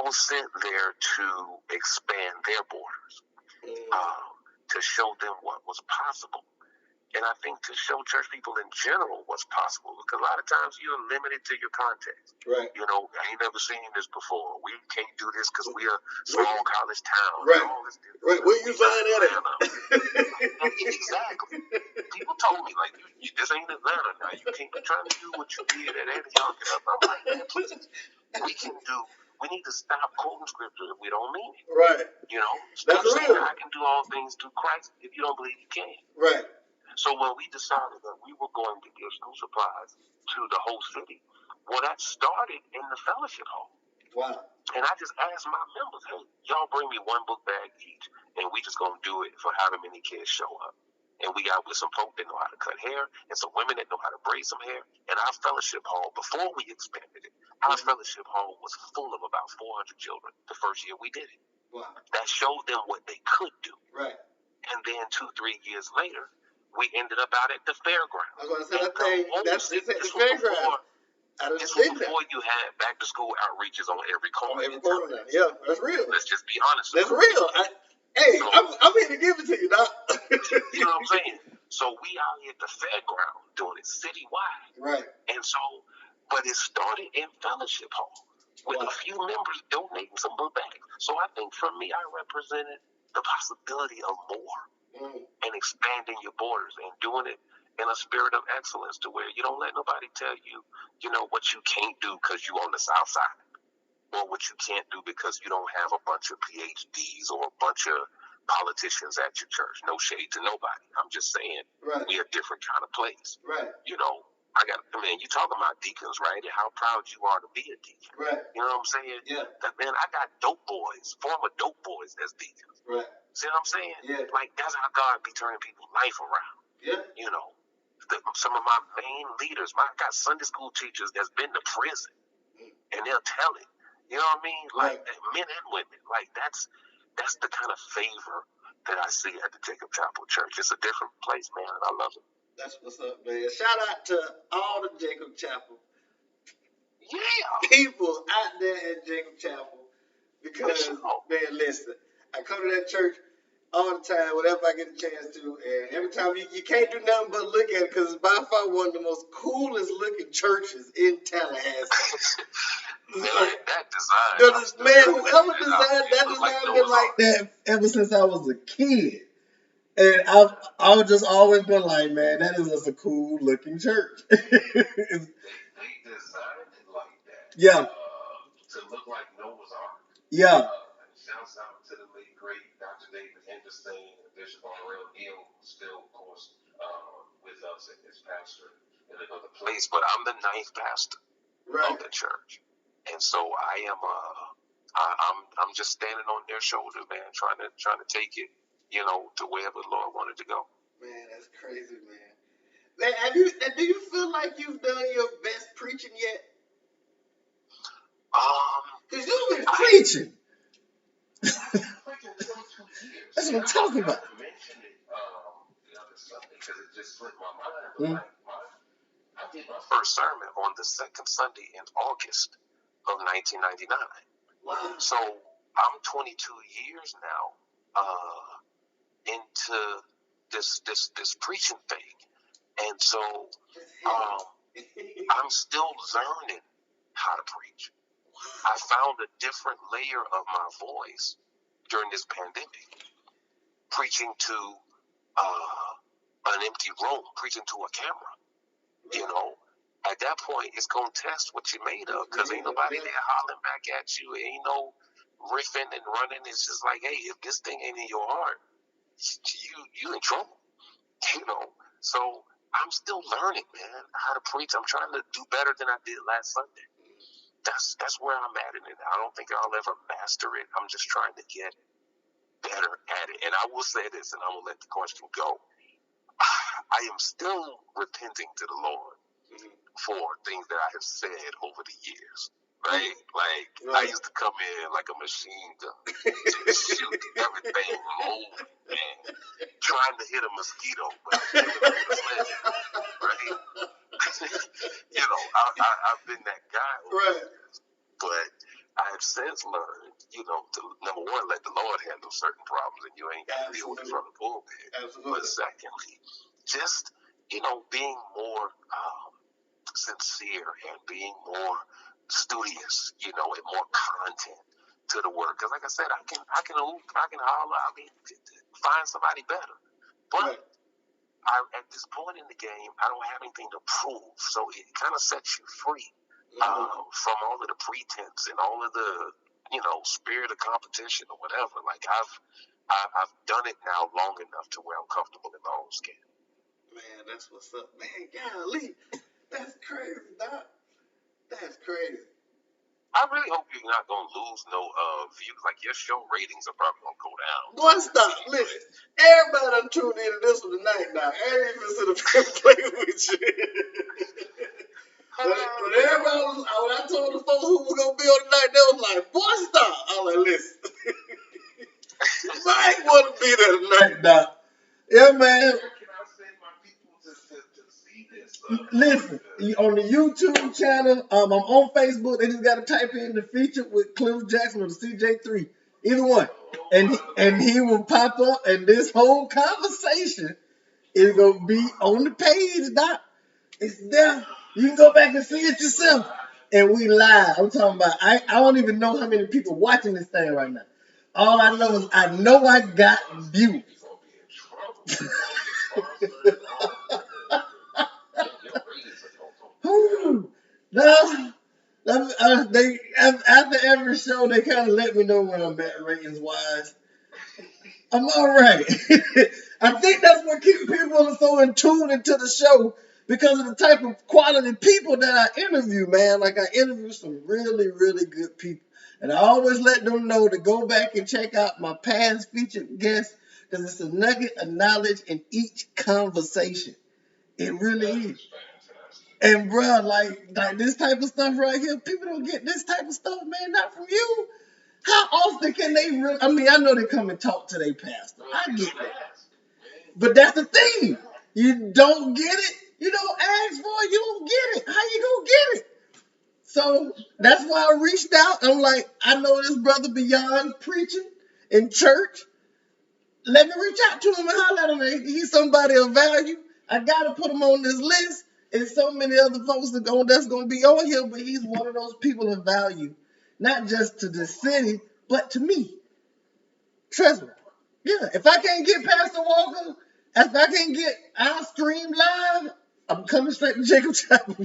S3: was sent there to expand their borders, to show them what was possible. And I think to show church people in general what's possible, because a lot of times you're limited to your context.
S2: Right.
S3: You know, I ain't never seen this before. We can't do this because we're a small college town.
S2: Right.
S3: Right.
S2: Where you find that at?
S3: Exactly. People told me, like, you this ain't Atlanta now. You can't be trying to do what you did at Antioch. And I'm like, man, please. We need to stop quoting scripture if we don't mean it.
S2: Right.
S3: You know,
S2: That's
S3: stop saying
S2: real.
S3: I can do all things through Christ if you don't believe you can.
S2: Right.
S3: So when we decided that we were going to give school supplies to the whole city, well, that started in the fellowship hall.
S2: Wow.
S3: And I just asked my members, hey, y'all bring me one book bag each, and we just going to do it for however many kids show up. And we got with some folk that know how to cut hair and some women that know how to braid some hair. And our fellowship hall, before we expanded it, our fellowship hall was full of about 400 children the first year we did it.
S2: Wow.
S3: That showed them what they could do.
S2: Right.
S3: And then 2-3 years later, we ended up out at the fairground.
S2: I was going to say that thing. That's at the fairground.
S3: This was before you had back to school outreaches on every corner.
S2: On every corner now. Yeah, that's real.
S3: Let's just be honest.
S2: That's real. I'm here to give it to you, Doc.
S3: You know what I'm saying? So we out here at the fairground doing it citywide.
S2: Right.
S3: And so, but it started in fellowship hall with a few members donating some book bags. So I think for me, I represented the possibility of more and expanding your borders and doing it in a spirit of excellence to where you don't let nobody tell you, you know, what you can't do because you on the south side. Or what you can't do because you don't have a bunch of PhDs or a bunch of politicians at your church. No shade to nobody. I'm just saying we're a different kind of place.
S2: Right.
S3: You know, you talking about deacons, right? And how proud you are to be a deacon.
S2: Right.
S3: You know what I'm saying?
S2: Yeah.
S3: Man, I got former dope boys as deacons.
S2: Right.
S3: See what I'm saying?
S2: Yeah.
S3: Like, that's how God be turning people's life around.
S2: Yeah.
S3: You know, some of my main leaders, I got Sunday school teachers that's been to prison, and they'll tell it. You know what I mean? Like, men and women. Like, that's the kind of favor that I see at the Jacob Chapel Church. It's a different place, man, and I love it.
S2: That's what's up, man. Shout out to all the Jacob Chapel people out there at Jacob Chapel. Because, man, listen, I come to that church all the time, whenever I get a chance to, and every time you can't do nothing but look at it, because it's by far one of the most coolest looking churches in Tallahassee.
S3: That design.
S2: Man, whoever designed that design been like that ever since I was a kid. And I've just always been like, man, that is just a cool looking church.
S3: They designed it like that.
S2: Yeah.
S3: To look like Noah's Ark.
S2: Yeah.
S3: Shouts out to the late great Dr. David Henderson and Bishop R.L. Neal, who's still, of course, with us and his pastor in another place. But I'm the 9th pastor of the church. And so I am I'm just standing on their shoulder, man, trying to take it, you know, to wherever the Lord wanted to go.
S2: Man, that's crazy, man. Man, do you feel like you've done your best preaching yet? Because you've been preaching. That's what I'm talking about.
S3: I mentioned it the other Sunday because it just slipped my mind. I did my first sermon on the second Sunday in August of 1999.
S2: Wow.
S3: So I'm 22 years now into this preaching thing, and so I'm still learning how to preach. I found a different layer of my voice during this pandemic, preaching to an empty room, preaching to a camera. You know, at that point, it's going to test what you're made of, because ain't nobody there hollering back at you. Ain't no riffing and running. It's just like, hey, if this thing ain't in your heart, you in trouble. You know, so I'm still learning, man, how to preach. I'm trying to do better than I did last Sunday. That's where I'm at in it. I don't think I'll ever master it. I'm just trying to get better at it. And I will say this, and I will let the question go. I am still repenting to the Lord for things that I have said over the years. Right? Like, I used to come in like a machine gun, shoot everything rolling, man, trying to hit a mosquito, but I'm shooting over the sledge, right? You know, I've been that guy over the years, but I have since learned, you know, to, number one, let the Lord handle certain problems, and you ain't got to deal with it from the pulpit. But secondly, just, you know, being more sincere and being more studious, you know, and more content to the word. Because, like I said, I can holler. I mean, find somebody better. But at this point in the game, I don't have anything to prove, so it kind of sets you free from all of the pretense and all of the, you know, spirit of competition or whatever. Like, I've done it now long enough to where I'm comfortable in my own skin.
S2: Man, that's what's up, man. Golly, that's crazy, Doc. That's crazy.
S3: I really hope you're not going to lose no views. Like, your show ratings are probably going to go down.
S2: Boy, stop. Listen, everybody done tuned in to this one tonight, Doc. I ain't even sitting up play with you. But everybody was, when I told the folks who was going to be on tonight, they was like, boy, stop. I was like, listen. You might want to be there tonight, Doc. Yeah, man. Listen, on the YouTube channel, I'm on Facebook. They just got to type in the feature with Cliff Jackson or the CJ3, either one, and he will pop up. And this whole conversation is gonna be on the page, Doc. It's there. You can go back and see it yourself. And we live. I'm talking about. I don't even know how many people watching this thing right now. All I know is I know I got views. No, they after every show they kind of let me know when I'm at ratings wise. I'm all right. I think that's what keeps people so in tune into the show, because of the type of quality people that I interview, man. Like, I interview some really, really good people, and I always let them know to go back and check out my past featured guests, because it's a nugget of knowledge in each conversation. It really is. And bro, like this type of stuff right here, people don't get this type of stuff, man, not from you. How often can they really? I mean, I know they come and talk to their pastor. I get that. But that's the thing. You don't get it. You don't ask for it. You don't get it. How you gonna get it? So that's why I reached out. I'm like, I know this brother beyond preaching in church. Let me reach out to him and holler at him. He's somebody of value. I gotta put him on this list. And so many other folks that's gonna be on here, but he's one of those people of value, not just to the city, but to me. Trust me. Yeah, if I can't get Pastor Walker, if I can't get our stream live, I'm coming straight to Jacob Chapel.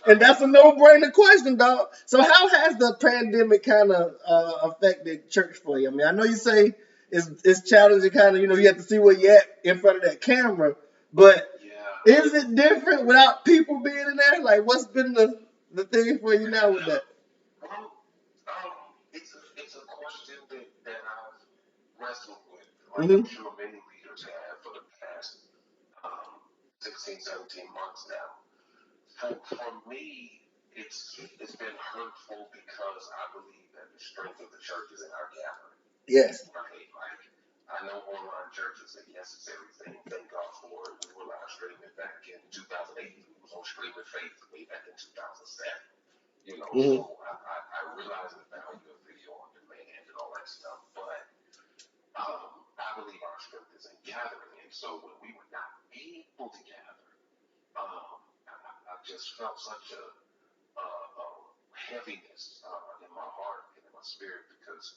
S2: And that's a no-brainer question, dog. So how has the pandemic kind of affected church for you? I mean, I know you say it's challenging, kind of, you know, you have to see where you're at in front of that camera, but is it different without people being in there? Like, what's been the thing for you now with that?
S3: It's a question that I've wrestled with, like I'm sure many leaders have for the past 16, 17 months now. For me, it's been hurtful because I believe that the strength of the church is in our gathering.
S2: Yes.
S3: Right? Like, I know online church is a necessary thing. Thank God for it. We were live streaming back in 2008. We was on Streaming Faith way back in 2007. You know, so I realize the value of video on demand and all that stuff. But I believe our strength is in gathering. And so when we were not able to gather, I just felt such a heaviness in my heart and in my spirit because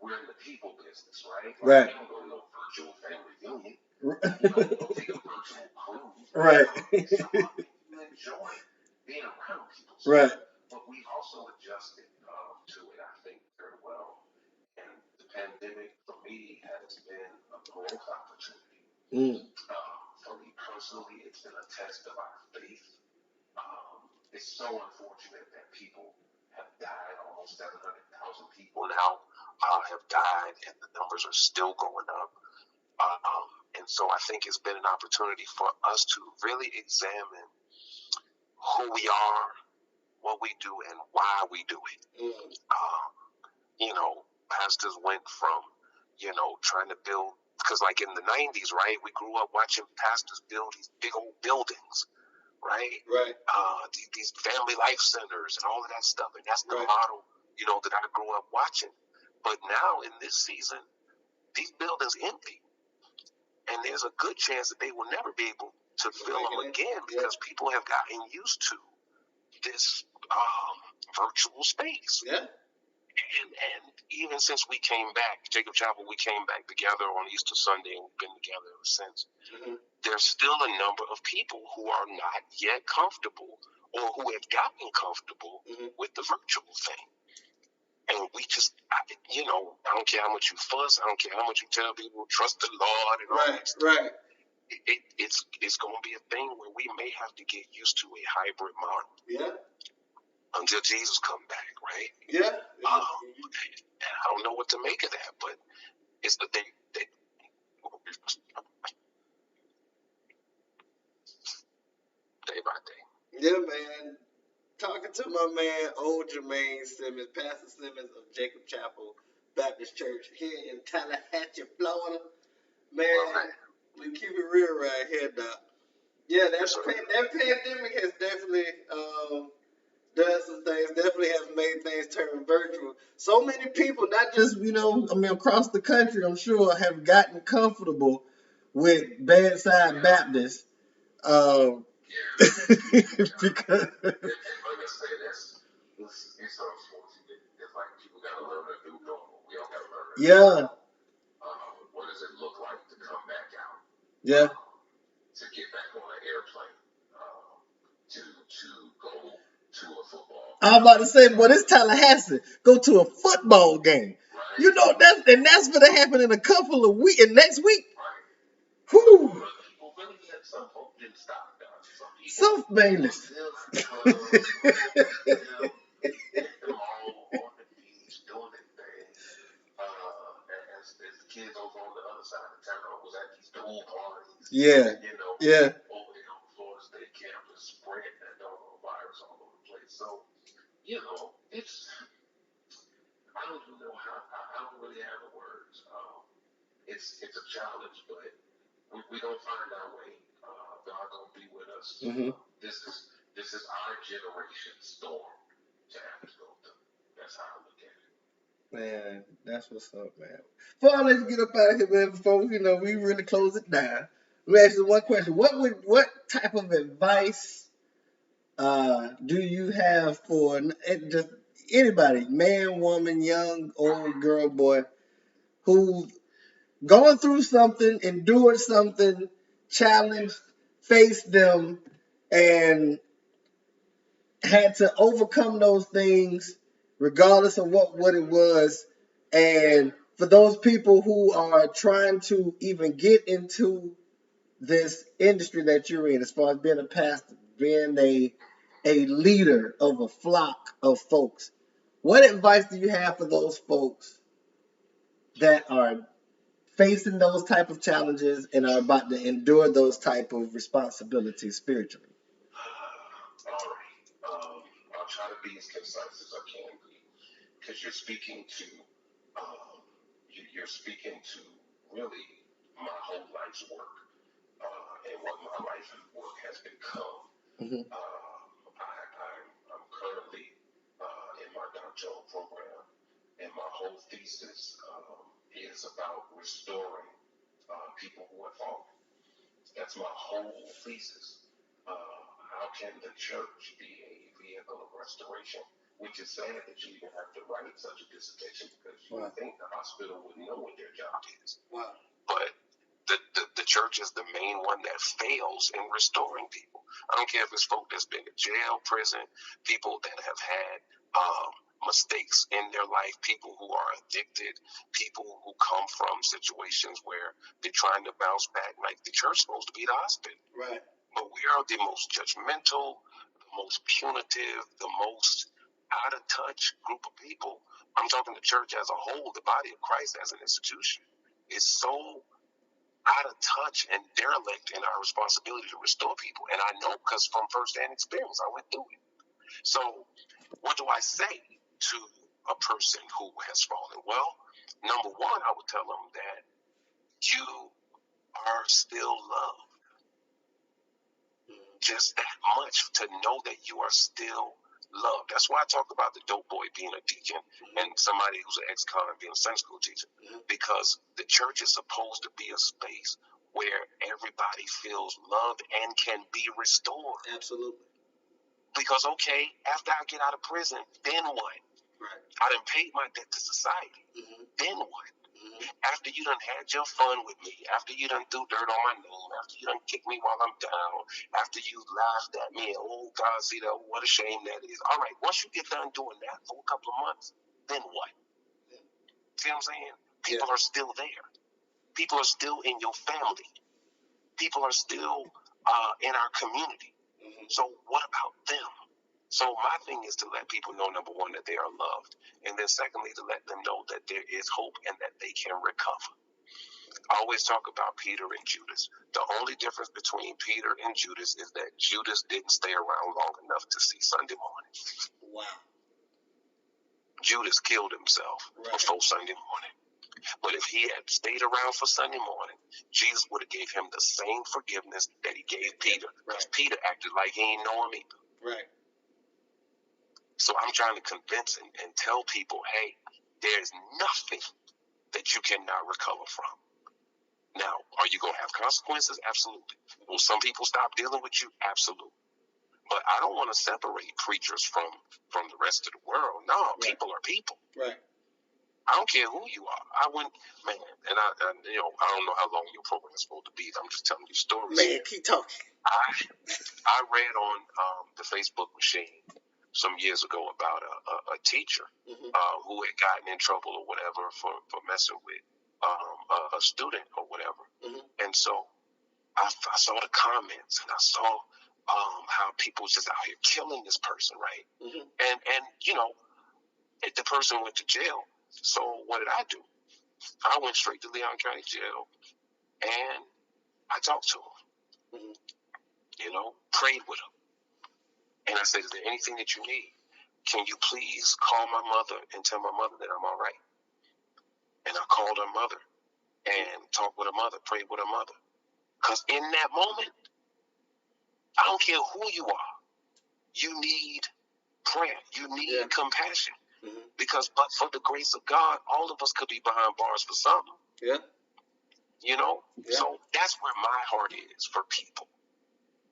S3: we're in the people business, right? Like,
S2: Right.
S3: we don't go to no virtual family reunion.
S2: Right.
S3: We don't take a virtual cruise.
S2: Right.
S3: You enjoy being around people.
S2: Right.
S3: But we've also adjusted to it, I think, very well. And the pandemic, for me, has been a growth opportunity. For me personally, it's been a test of our faith. It's so unfortunate that people have died. Almost 700,000 people now have died, and the numbers are still going up. And so I think it's been an opportunity for us to really examine who we are, what we do, and why we do it. Pastors went from, trying to build, because like in the 90s, right, we grew up watching pastors build these big old buildings, right?
S2: Right.
S3: These family life centers and all of that stuff. And that's the
S2: Right.
S3: model, that I grew up watching. But now in this season, these buildings empty. And there's a good chance that they will never be able to fill them again because people have gotten used to this virtual space.
S2: Yeah.
S3: And even since we came back, Jacob Chapel, we came back together on Easter Sunday and we've been together ever since. There's still a number of people who are not yet comfortable or who have gotten comfortable with the virtual thing. And we just, I don't care how much you fuss, I don't care how much you tell people, trust the Lord and all that stuff.
S2: Right.
S3: It's going to be a thing where we may have to get used to a hybrid model.
S2: Yeah.
S3: Until Jesus come back, right?
S2: Yeah.
S3: And I don't know what to make of that, but it's the thing that day by day.
S2: Yeah, man. Talking to my man, old Jermaine Simmons, Pastor Simmons of Jacob Chapel Baptist Church here in Tallahatchie, Florida. Man, we keep it real right here, Doc. Yeah, that pandemic has definitely done some things, definitely has made things turn virtual. So many people, not just, across the country, I'm sure, have gotten comfortable with bedside Baptists. Because
S3: like I say, it's unfortunate. It's like people gotta learn a new normal. We all gotta learn a new normal. What does it look like to come back out?
S2: Yeah.
S3: To get back on an airplane. To go to a football.
S2: I'm about to say, boy, this Tallahassee. Go to a football game.
S3: Right.
S2: That's gonna happen in a couple of weeks. And next week.
S3: Right.
S2: Whew.
S3: People really had some folks didn't stop.
S2: Some mainly.
S3: Them all on the beach doing their thing. As the kids over on the other side of town was at these pool parties.
S2: Yeah. Yeah.
S3: Over there on Florida State campus, spreading that virus all over the place. So, it's, I don't even know how, I don't really have the words. It's a challenge, but we gonna find our way. God gonna be with us. This is our generation's storm to have to go through. That's how I look at it.
S2: Man, that's what's up, man. Before I let you get up out of here, man, before we really close it down, let me ask you one question. What type of advice do you have for just anybody, man, woman, young, old, girl, boy, who's going through something, endured something, challenged, faced them, and had to overcome those things regardless of what it was? And for those people who are trying to even get into this industry that you're in, as far as being a pastor, being a leader of a flock of folks, what advice do you have for those folks that are facing those type of challenges and are about to endure those type of responsibilities spiritually?
S3: All right. I'll try to be as concise as I can be, because you're speaking to really my whole life's work and what my life and work has become. I'm currently in my doctoral program, and my whole thesis is about restoring people who have fallen. That's my whole thesis. How can the church be a vehicle of restoration which is sad that you even have to write such a dissertation because you would think the hospital would know what their job is.
S2: Wow.
S3: But the church is the main one that fails in restoring people. I don't care if it's folk that's been in jail, prison, people that have had mistakes in their life, people who are addicted, people who come from situations where they're trying to bounce back. Like, the church is supposed to be the hospital.
S2: Right.
S3: But we are the most judgmental, the most punitive, the most out of touch group of people. I'm talking the church as a whole, the body of Christ as an institution is so out of touch and derelict in our responsibility to restore people. And I know because from firsthand experience, I went through it. So what do I say to a person who has fallen? Well, number one, I would tell them that you are still loved. Just that much to know that you are still loved. That's why I talk about the dope boy being a deacon and somebody who's an ex-con being a Sunday school teacher. Because the church is supposed to be a space where everybody feels loved and can be restored.
S2: Absolutely.
S3: Because, okay, after I get out of prison, then what?
S2: Right.
S3: I done paid my debt to society. Then what? After you done had your fun with me, after you done threw dirt on my name, after you done kicked me while I'm down, after you laughed at me, oh, God, see that, what a shame that is. All right, once you get done doing that for a couple of months, then what? See what I'm saying? People are still there. People are still in your family. People are still in our community. So what about them? So my thing is to let people know, number one, that they are loved. And then secondly, to let them know that there is hope and that they can recover. I always talk about Peter and Judas. The only difference between Peter and Judas is that Judas didn't stay around long enough to see Sunday morning.
S2: Wow.
S3: Judas killed himself before Sunday morning. But if he had stayed around for Sunday morning, Jesus would have gave him the same forgiveness that he gave Peter. Because Peter acted like he ain't know him either.
S2: Right.
S3: So I'm trying to convince and tell people, hey, there's nothing that you cannot recover from. Now, are you going to have consequences? Absolutely. Will some people stop dealing with you? Absolutely. But I don't want to separate preachers from the rest of the world. No, people are people.
S2: Right.
S3: I don't care who you are. I went, man, and I don't know how long your program is supposed to be. I'm just telling you stories.
S2: Man, keep talking.
S3: I read on the Facebook machine some years ago about a teacher who had gotten in trouble or whatever for messing with a student or whatever. And so I saw the comments and I saw how people was just out here killing this person, right? And you know, the person went to jail. So what did I do? I went straight to Leon County Jail and I talked to him. You know, prayed with him. And I said, is there anything that you need? Can you please call my mother and tell my mother that I'm all right? And I called her mother and talked with her mother, prayed with her mother. Because in that moment, I don't care who you are, you need prayer. You need compassion. Because but for the grace of God, all of us could be behind bars for something.
S2: Yeah.
S3: You know? Yeah. So that's where my heart is for people.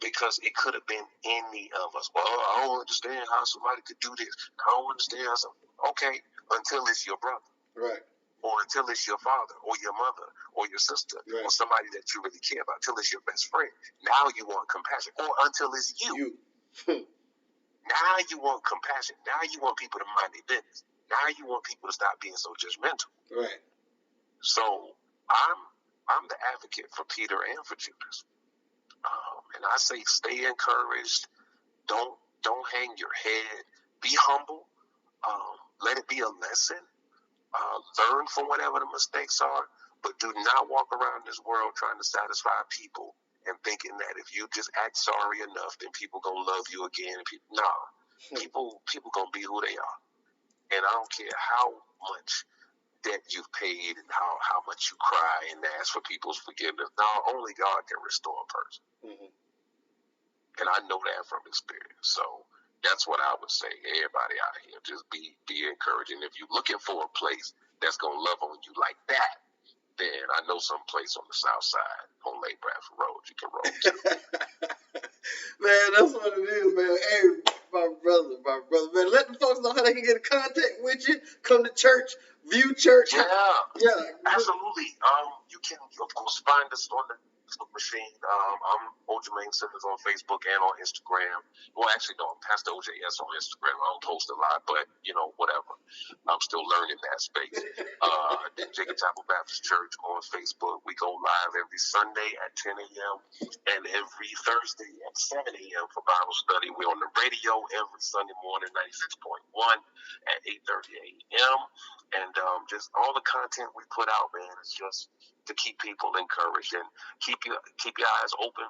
S3: Because it could have been any of us. Well, I don't understand how somebody could do this. I don't understand how somebody... Okay, until it's your brother.
S2: Right.
S3: Or until it's your father, or your mother, or your sister, or somebody that you really care about. Until it's your best friend. Now you want compassion. Or until it's you. Now you want compassion. Now you want people to mind their business. Now you want people to stop being so judgmental.
S2: Right.
S3: So I'm the advocate for Peter and for Judas. And I say stay encouraged. Don't hang your head. Be humble. Let it be a lesson. Learn from whatever the mistakes are. But do not walk around this world trying to satisfy people and thinking that if you just act sorry enough, then people gonna love you again. People gonna be who they are. And I don't care how much debt you've paid and how much you cry and ask for people's forgiveness. Now, only God can restore a person. And I know that from experience. So that's what I would say. Everybody out here, just be encouraging. If you're looking for a place that's going to love on you like that, then I know some place on the south side on Lake Bradford Road you can roll to.
S2: Man, that's what it is, man. Hey, my brother, man. Let the folks know how they can get in contact with you. Come to church, view church.
S3: Yeah, absolutely. You can, of course, find us on the Facebook machine. I'm Jermaine Simmons on Facebook and on Instagram. Well, actually, no, I'm Pastor OJS on Instagram. I don't post a lot, but, whatever. I'm still learning that space. Then Jacob Chapel Baptist Church on Facebook. We go live every Sunday at 10 a.m. and every Thursday at 7 a.m. for Bible study. We're on the radio every Sunday morning, 96.1 at 8:30 a.m. And just all the content we put out, man, is just to keep people encouraged and keep your eyes open,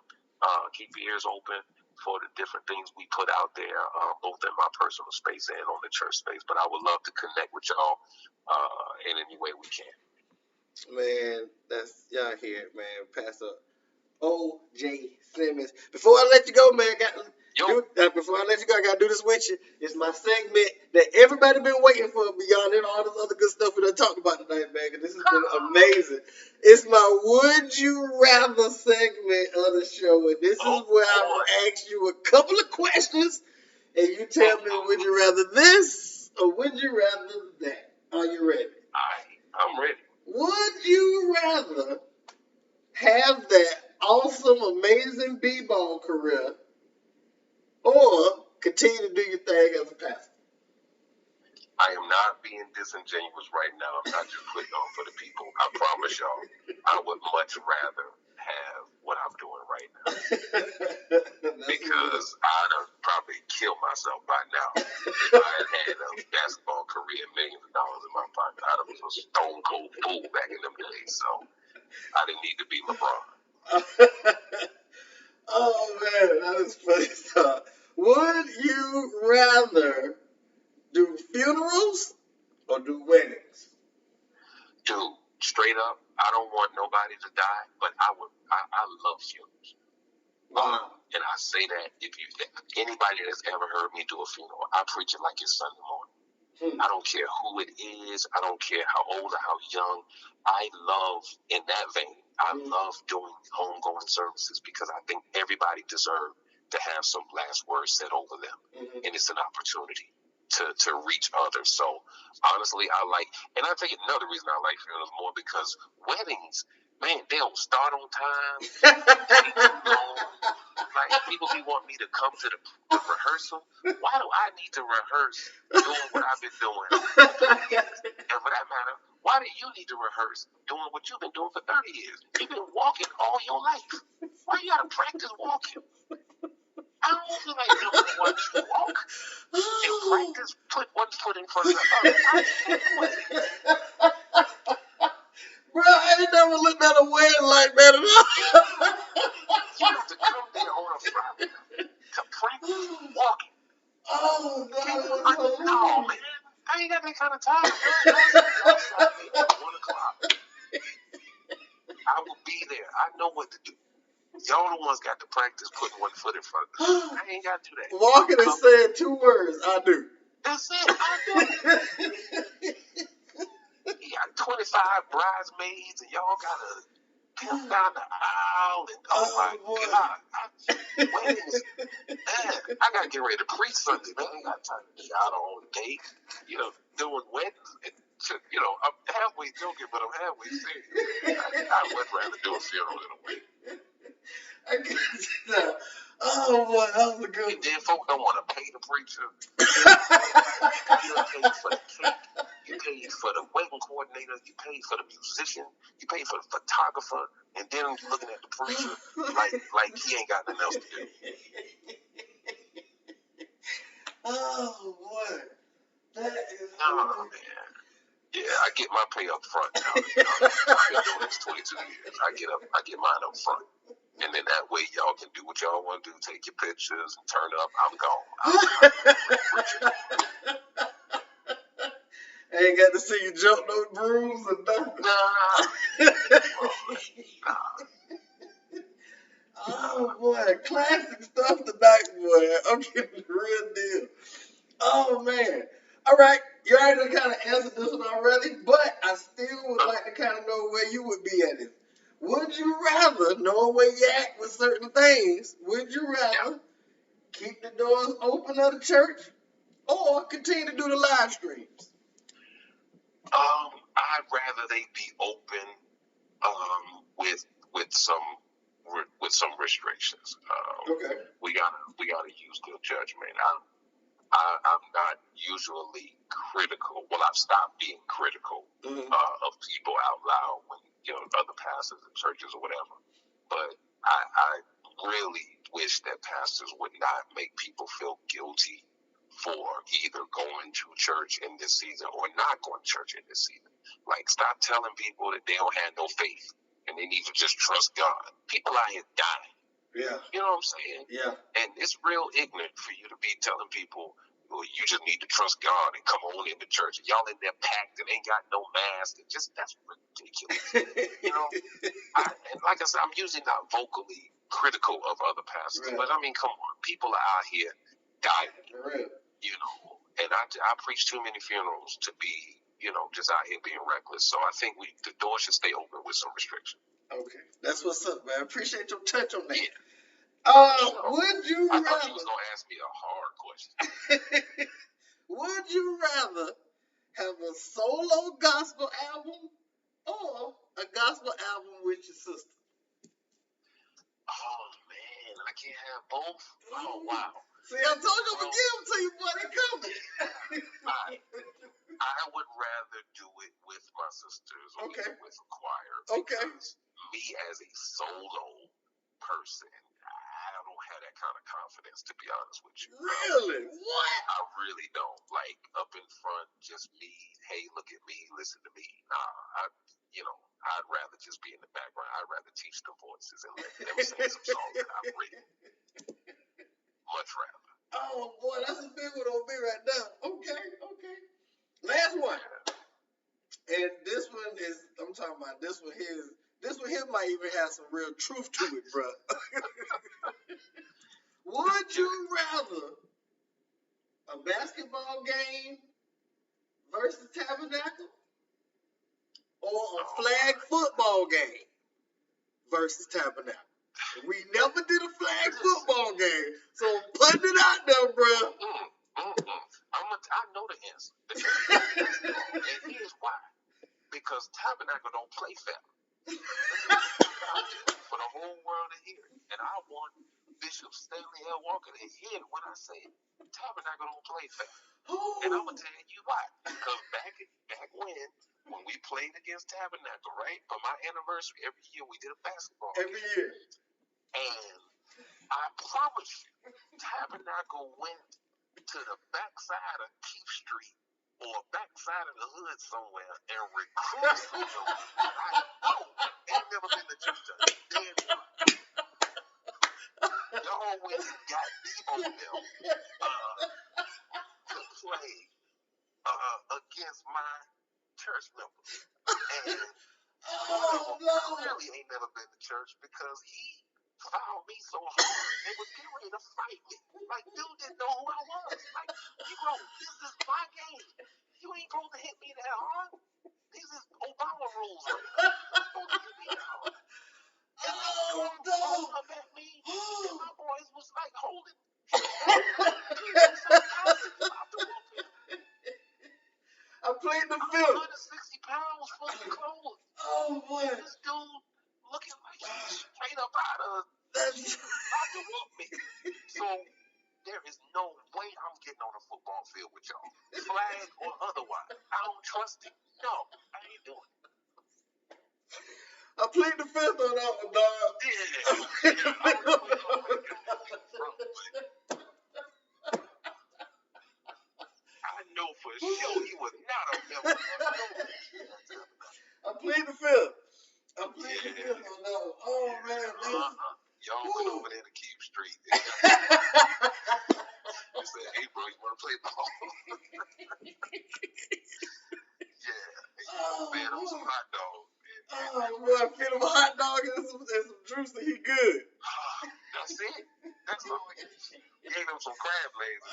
S3: keep your ears open for the different things we put out there, both in my personal space and on the church space. But I would love to connect with y'all in any way we can.
S2: Man, that's y'all hear it, man. Pastor O.J. Simmons. Before I let you go, man, before I let you go, I gotta do this with you. It's my segment that everybody been waiting for beyond all this other good stuff we done talked about tonight, man. Cause this has been amazing. It's my Would You Rather segment of the show, and this is where I will ask you a couple of questions, and you tell me would you rather this or would you rather that. Are you ready?
S3: I'm ready.
S2: Would you rather have that awesome, amazing b-ball career or continue to do your thing as a pastor?
S3: I am not being disingenuous right now. I'm not just putting on for the people. I promise y'all, I would much rather have what I'm doing right now. Because I'd have probably killed myself by now if I had a basketball career, millions of dollars in my pocket. I'd have been a stone cold fool back in them days. So I didn't need to be LeBron.
S2: Oh, man, that is funny stuff. Would you rather do funerals or do weddings?
S3: Dude, straight up, I don't want nobody to die, but I love funerals.
S2: Wow.
S3: And I say that if anybody that's ever heard me do a funeral, I preach it like it's Sunday morning. I don't care who it is. I don't care how old or how young. I love, in that vein, I love doing homegoing services because I think everybody deserves to have some last words said over them. And it's an opportunity to reach others. So honestly, and I think another reason I like funerals more because weddings, man, they don't start on time. Take too long. Like, people be wanting me to come to the rehearsal. Why do I need to rehearse doing what I've been doing for 30 years? And for that matter, why do you need to rehearse doing what you've been doing for 30 years? You've been walking all your life. Why you gotta practice walking? I don't feel like you don't want to walk and practice put one foot in front of the other.
S2: Bro, I ain't never looked at a wedding like that at all.
S3: You have to come there on a Friday to practice walking.
S2: Oh, God.
S3: No, man. I ain't got that kind of time. Saturday at 1 o'clock. I will be there. I know what to do. Y'all the ones got to practice putting one foot in front of the other. I ain't got to do that.
S2: Walking and saying 2 words, I do.
S3: That's it. I do. You got 25 bridesmaids and y'all got to pimp down the aisle and God. Weddings. Man, I got to get ready to preach Sunday, man. I ain't got time to be out on a date, doing weddings. I'm halfway joking, but I'm halfway serious. I would rather do a funeral than a wedding.
S2: I guess that. Oh, boy, that was a good one.
S3: And then folks don't want to pay the preacher. You pay for the cake. You pay for the wedding coordinator. You pay for the musician. You pay for the photographer. And then you're looking at the preacher like he ain't got nothing else to do.
S2: Oh, boy. That is
S3: man. Yeah, I get my pay up front now. I've been doing this 22 years. I get mine up front. And then that way y'all can do what y'all want to do. Take your pictures and turn up. I'm gone.
S2: I ain't got to see you jump no brooms or nothing.
S3: Nah.
S2: Oh, boy. Classic stuff tonight, boy. I'm getting the real deal. Oh, man. All right. You already kind of answered this one already, but I still would like to kind of know where you would be at it. Would you rather, knowing where you at with certain things, would you rather keep the doors open of the church or continue to do the live streams?
S3: I'd rather they be open with some restrictions.
S2: Okay.
S3: We gotta use good judgment. I'm not usually critical. Well, I've stopped being critical of people out loud when other pastors and churches or whatever. But I really wish that pastors would not make people feel guilty for either going to church in this season or not going to church in this season. Like, stop telling people that they don't have no faith and they need to just trust God. People out here dying.
S2: Yeah.
S3: You know what I'm saying?
S2: Yeah.
S3: And it's real ignorant for you to be telling people, well, you just need to trust God and come on into church. And y'all in there packed and ain't got no mask. And just, that's ridiculous. And like I said, I'm usually not vocally critical of other pastors. But I mean, come on. People are out here dying. And I preach too many funerals to be, just out here being reckless. So I think the door should stay open with some restrictions.
S2: Okay. That's what's up, man. I appreciate your touch on that.
S3: Yeah.
S2: Would you
S3: I
S2: rather?
S3: thought you was gonna ask me a hard question.
S2: Would you rather have a solo gospel album or a gospel album with your sister?
S3: Oh man, I can't have both. Oh wow.
S2: See, I told you I'm gonna give them to you, boy. They coming.
S3: I would rather do it with my sisters or with a choir. Because me as a solo person, I don't have that kind of confidence, to be honest with you.
S2: Really? What?
S3: I really don't. Like, up in front, just me, hey, look at me, listen to me. Nah, I'd rather just be in the background. I'd rather teach the voices and let them sing some songs that I've written. Much rather.
S2: Oh, boy, that's a big one on me right now. Okay. Last one. And this one is, I'm talking about this one here might even have some real truth to it, bro. Would you rather a basketball game versus Tabernacle or a flag football game versus Tabernacle? We never did a flag football game, so put it out there, bro.
S3: I know the answer. And here's why. Because Tabernacle don't play fair. For the whole world to hear. And I want Bishop Stanley L. Walker to hear it when I say it. Tabernacle don't play fair. And I'm going to tell you why. Because back when we played against Tabernacle, right? For my anniversary, every year we did a basketball game.
S2: Every year.
S3: And I promise you, Tabernacle went to the backside of Keith Street or backside of the hood somewhere and recruited some jokers. I know ain't never been to church. Y'all went and got Debo them to play against my church members. And clearly ain't never been to church because he fouled me so hard they was getting ready to fight me. Like, dude didn't know who I was. Like, this is my game. You ain't supposed to hit me that hard. These is Obama rules. You're supposed to hit me that hard. And they rolled up at me, and my boys was like holding
S2: I played the field.
S3: 160 pounds full of clothes.
S2: Oh, boy.
S3: This dude looking like he's straight up out of to whoop me. So there is no way I'm getting on a football field with y'all, flag or otherwise. I don't trust it. No, I ain't doing it.
S2: I played the fifth on that one, dog.
S3: I know for sure he was not a member.
S2: I played the fifth. On that one. Oh, man.
S3: Y'all went over there to Keep Street. You said, hey, bro, you want to play ball? Man, I'm some hot dog.
S2: Oh, boy, I feel him a hot dog and some juice that he good.
S3: That's it. That's all he gave him some crab legs.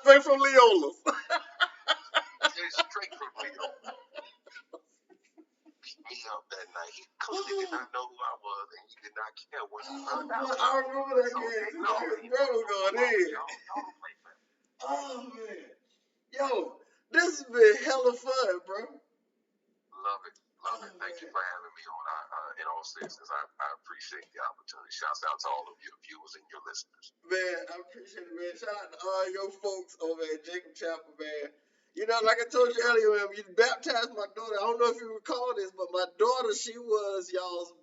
S2: Straight from Leola's.
S3: He did not know who I was, and he did not care when he found out.
S2: I remember that game too. His brother was going in.
S3: Y'all don't play fair.
S2: Oh man, yo, this has been hella fun, bro.
S3: Love it. Thank you for having me on. In all seriousness, I appreciate the opportunity. Shouts out to all of your viewers and your listeners.
S2: Man, I appreciate it, man. Shout out to all your folks over at Jacob Chapel, man. You know, like I told you earlier, man, you baptized my daughter. I don't know if you recall this, but my daughter, she was y'all's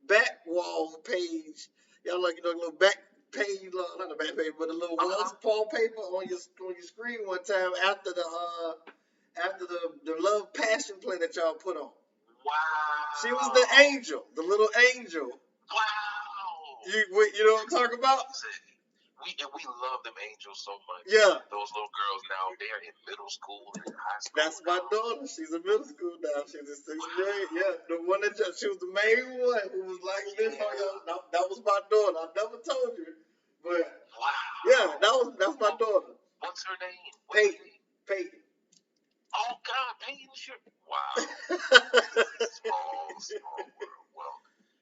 S2: back wall page. Y'all like, you know, little back page, not the back page, but a little wallpaper on your screen one time after the Love Passion play that y'all put on.
S3: Wow.
S2: She was the angel, the little angel.
S3: Wow.
S2: You know what I'm talking about?
S3: We love them angels so much.
S2: Yeah.
S3: Those little girls now, they're in middle school and high school.
S2: That's my daughter. She's in middle school now. She's in 6th grade. Yeah, the one that she was the main one who was like this. That was my daughter. I never told you, but yeah, that's my daughter.
S3: What's her name?
S2: Peyton.
S3: Oh God, Peyton. Wow. Small world. Well,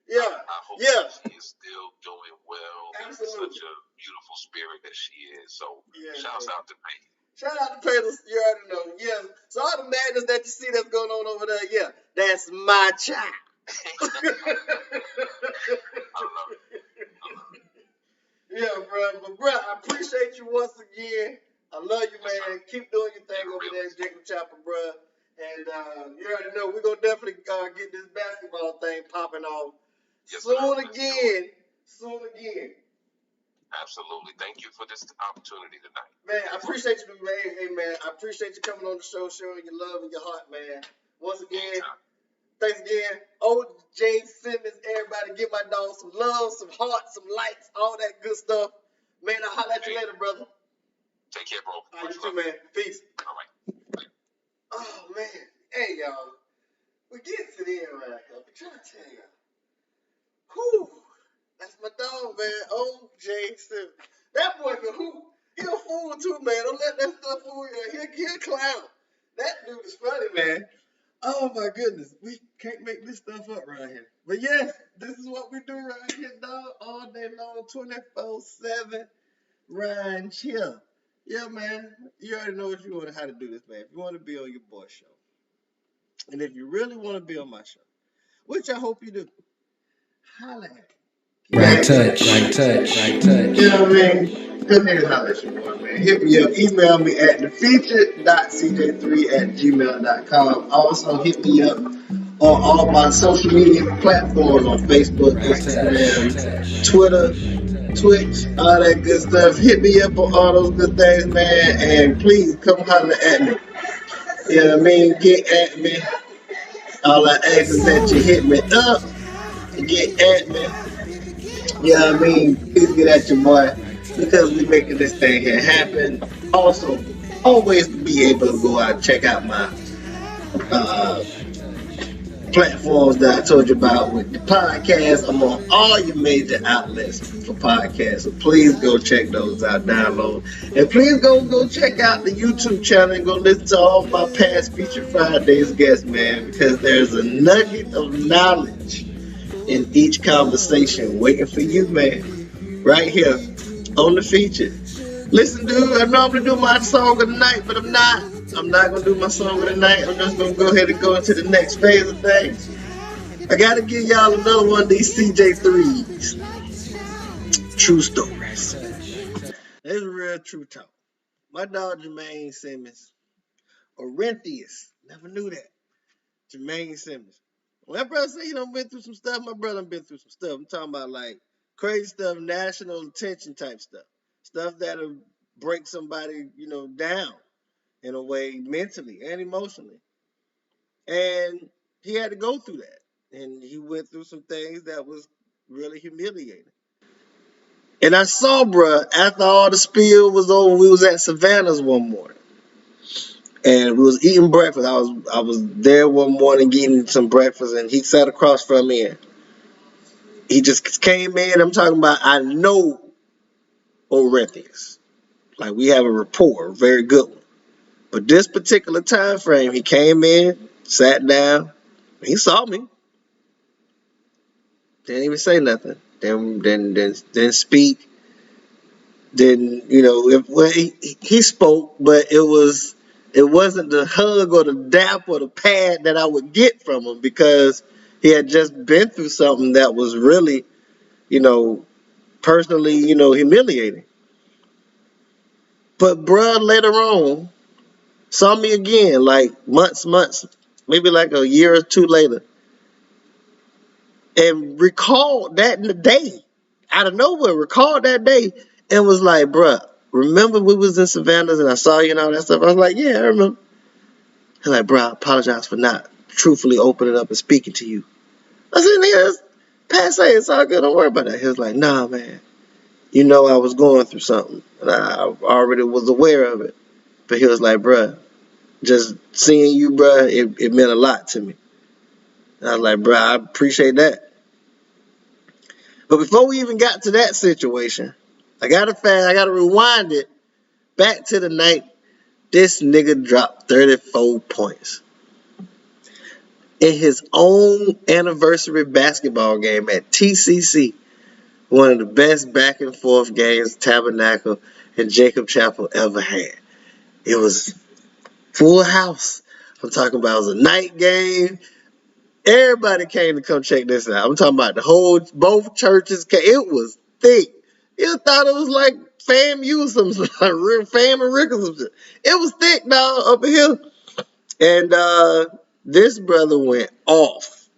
S2: yeah,
S3: I hope that she is still doing well.
S2: Absolutely.
S3: Such a beautiful spirit that she is. So,
S2: shouts
S3: out to Peyton.
S2: Shout out to Peyton. You already know. Yeah. So all the madness that you see that's going on over there, yeah, that's my child.
S3: I love it.
S2: Yeah, bro. But, bro, I appreciate you once again. I love you, man. Keep doing your thing over there at Jacob Chapel, bro. And you already know we're going to definitely get this basketball thing popping off soon again.
S3: Absolutely. Thank you for this opportunity tonight.
S2: Man, I appreciate you, man. Hey, man, I appreciate you coming on the show, showing your love and your heart, man. Once again, thanks again. OJ Simmons, everybody, give my dog some love, some heart, some likes, all that good stuff. Man, I'll holler at you later, brother.
S3: Take care, bro.
S2: All right, you too, man. Peace.
S3: All right.
S2: Oh, man. Hey, y'all. We get to the end right here. I'm trying to tell y'all. Whew. That's my dog, man. OJ Simmons. That boy can hoop. He a fool, too, man. Don't let that stuff fool you. He a clown. That dude is funny, man. Oh, my goodness. We can't make this stuff up right here. But, yes, this is what we do right here, dog. All day long, 24/7. Ryan Chill. Yeah, man. You already know what you want, how to do this, man. If you want to be on your boy show, and if you really want to be on my show, which I hope you do, holla at me.
S1: Right touch.
S2: You know what I mean? Come here and holla at your boy, man. Hit me up. Email me at thefeatured.cj3@gmail.com. Also, hit me up on all my social media platforms on Facebook, Instagram, Twitter, Twitch, all that good stuff. Hit me up on all those good things, man. And please come holler at me. You know what I mean? Get at me. All I ask is that you hit me up and get at me. You know what I mean? Please get at your boy because we making this thing here happen. Also, always be able to go out and check out my platforms that I told you about with the podcast. I'm on all your major outlets for podcasts, so please go check those out, download, and please go check out the YouTube channel and go listen to all my past Feature Fridays guests, man, because there's a nugget of knowledge in each conversation waiting for you, man, right here on the Feature. Listen, dude, I normally do my song of the night, but I'm not going to do my song of the night. I'm just going to go ahead and go into the next phase of things. I got to give y'all another one of these CJ3s. True stories. This is real true talk. My dog, Jermaine Simmons, Orinthius, never knew that. Jermaine Simmons. When my brother say he done been through some stuff, my brother done been through some stuff. I'm talking about like crazy stuff, national attention type stuff. Stuff that'll break somebody, down in a way mentally and emotionally. And he had to go through that. And he went through some things that was really humiliating. And I saw, bruh, after all the spill was over, we was at Savannah's one morning. And we was eating breakfast. I was there one morning getting some breakfast, and he sat across from me. And he just came in. I'm talking about, I know Orinthius. Like, we have a rapport, a very good one. But this particular time frame, he came in, sat down, he saw me. Didn't even say nothing. Then speak. Then he spoke, but it wasn't the hug or the dap or the pad that I would get from him, because he had just been through something that was really, personally, humiliating. But bruh later on saw me again, like months, maybe like a year or two later, and recalled that day, out of nowhere, recalled that day, and was like, bruh, remember we was in Savannah's and I saw you and all that stuff? I was like, yeah, I remember. He's like, bruh, I apologize for not truthfully opening up and speaking to you. I said, nigga, it's passe, it's all good, don't worry about that. He was like, nah, man, I was going through something, and I already was aware of it. But he was like, bruh, just seeing you, bruh, it meant a lot to me. And I was like, bruh, I appreciate that. But before we even got to that situation, I gotta rewind it back to the night this nigga dropped 34 points in his own anniversary basketball game at TCC, one of the best back and forth games Tabernacle and Jacob Chapel ever had. It was full house. I'm talking about, it was a night game. Everybody came to come check this out. I'm talking about both churches came. It was thick. You thought it was like FAMU or something, like Fam and Rick or something. It was thick, dog, up in here. And this brother went off.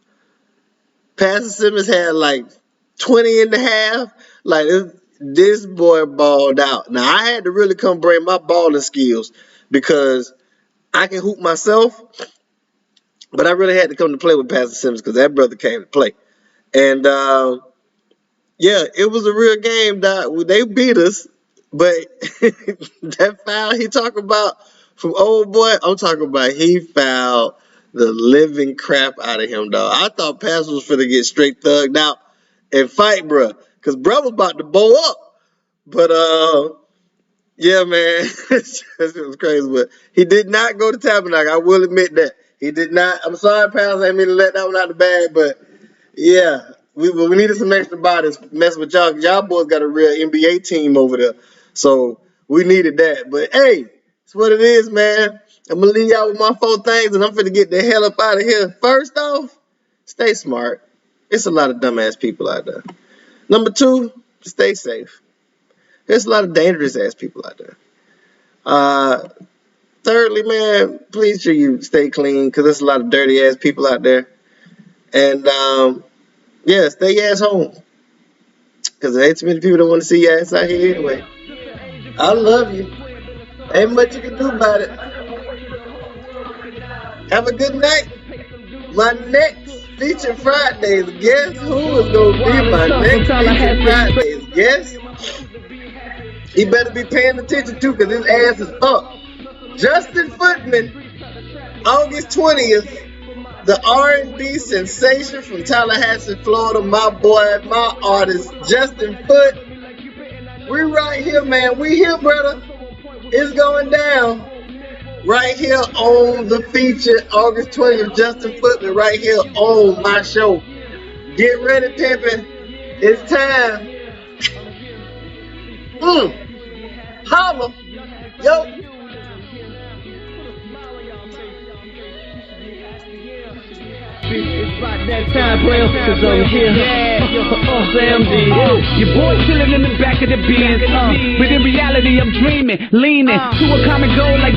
S2: Pastor Simmons had like 20 and a half. Like, this boy balled out. Now, I had to really come bring my balling skills, because I can hoop myself, but I really had to come to play with Pastor Simmons because that brother came to play. And, yeah, it was a real game, dog. They beat us, but that foul he talking about from old boy, I'm talking about he fouled the living crap out of him, dog. I thought Pastor was finna get straight thugged out and fight, bruh, because bruh was about to bow up. But, yeah, man, it was crazy. But he did not go to Tabernacle. I will admit that. He did not. I'm sorry, pals. I didn't mean to let that one out the bag. But, yeah, we needed some extra bodies messing with y'all. Y'all boys got a real NBA team over there. So we needed that. But, hey, it's what it is, man. I'm going to leave y'all with my 4 things, and I'm finna get the hell up out of here. First off, stay smart. It's a lot of dumbass people out there. Number 2, stay safe. There's a lot of dangerous-ass people out there. Thirdly, man, please sure you stay clean, because there's a lot of dirty-ass people out there. And, yeah, stay your ass home, because there ain't too many people that want to see your ass out here anyway. I love you. Ain't much you can do about it. Have a good night. My next Feature Fridays, guess who is going to be my next Feature Fridays? Guess? He better be paying attention too, because his ass is up. Justin Footman, August 20th, the R&B sensation from Tallahassee, Florida, my boy, my artist, Justin Foot. We right here, man. We here, brother. It's going down. Right here on the feature, August 20th, Justin Footman, right here on my show. Get ready, pimpin'. It's time. Holla. Yo. It's about that time, bro, cause I'm here. Sam D.
S1: Your boy chillin' in the back of the Benz. But in reality, I'm dreaming, leaning to a common goal like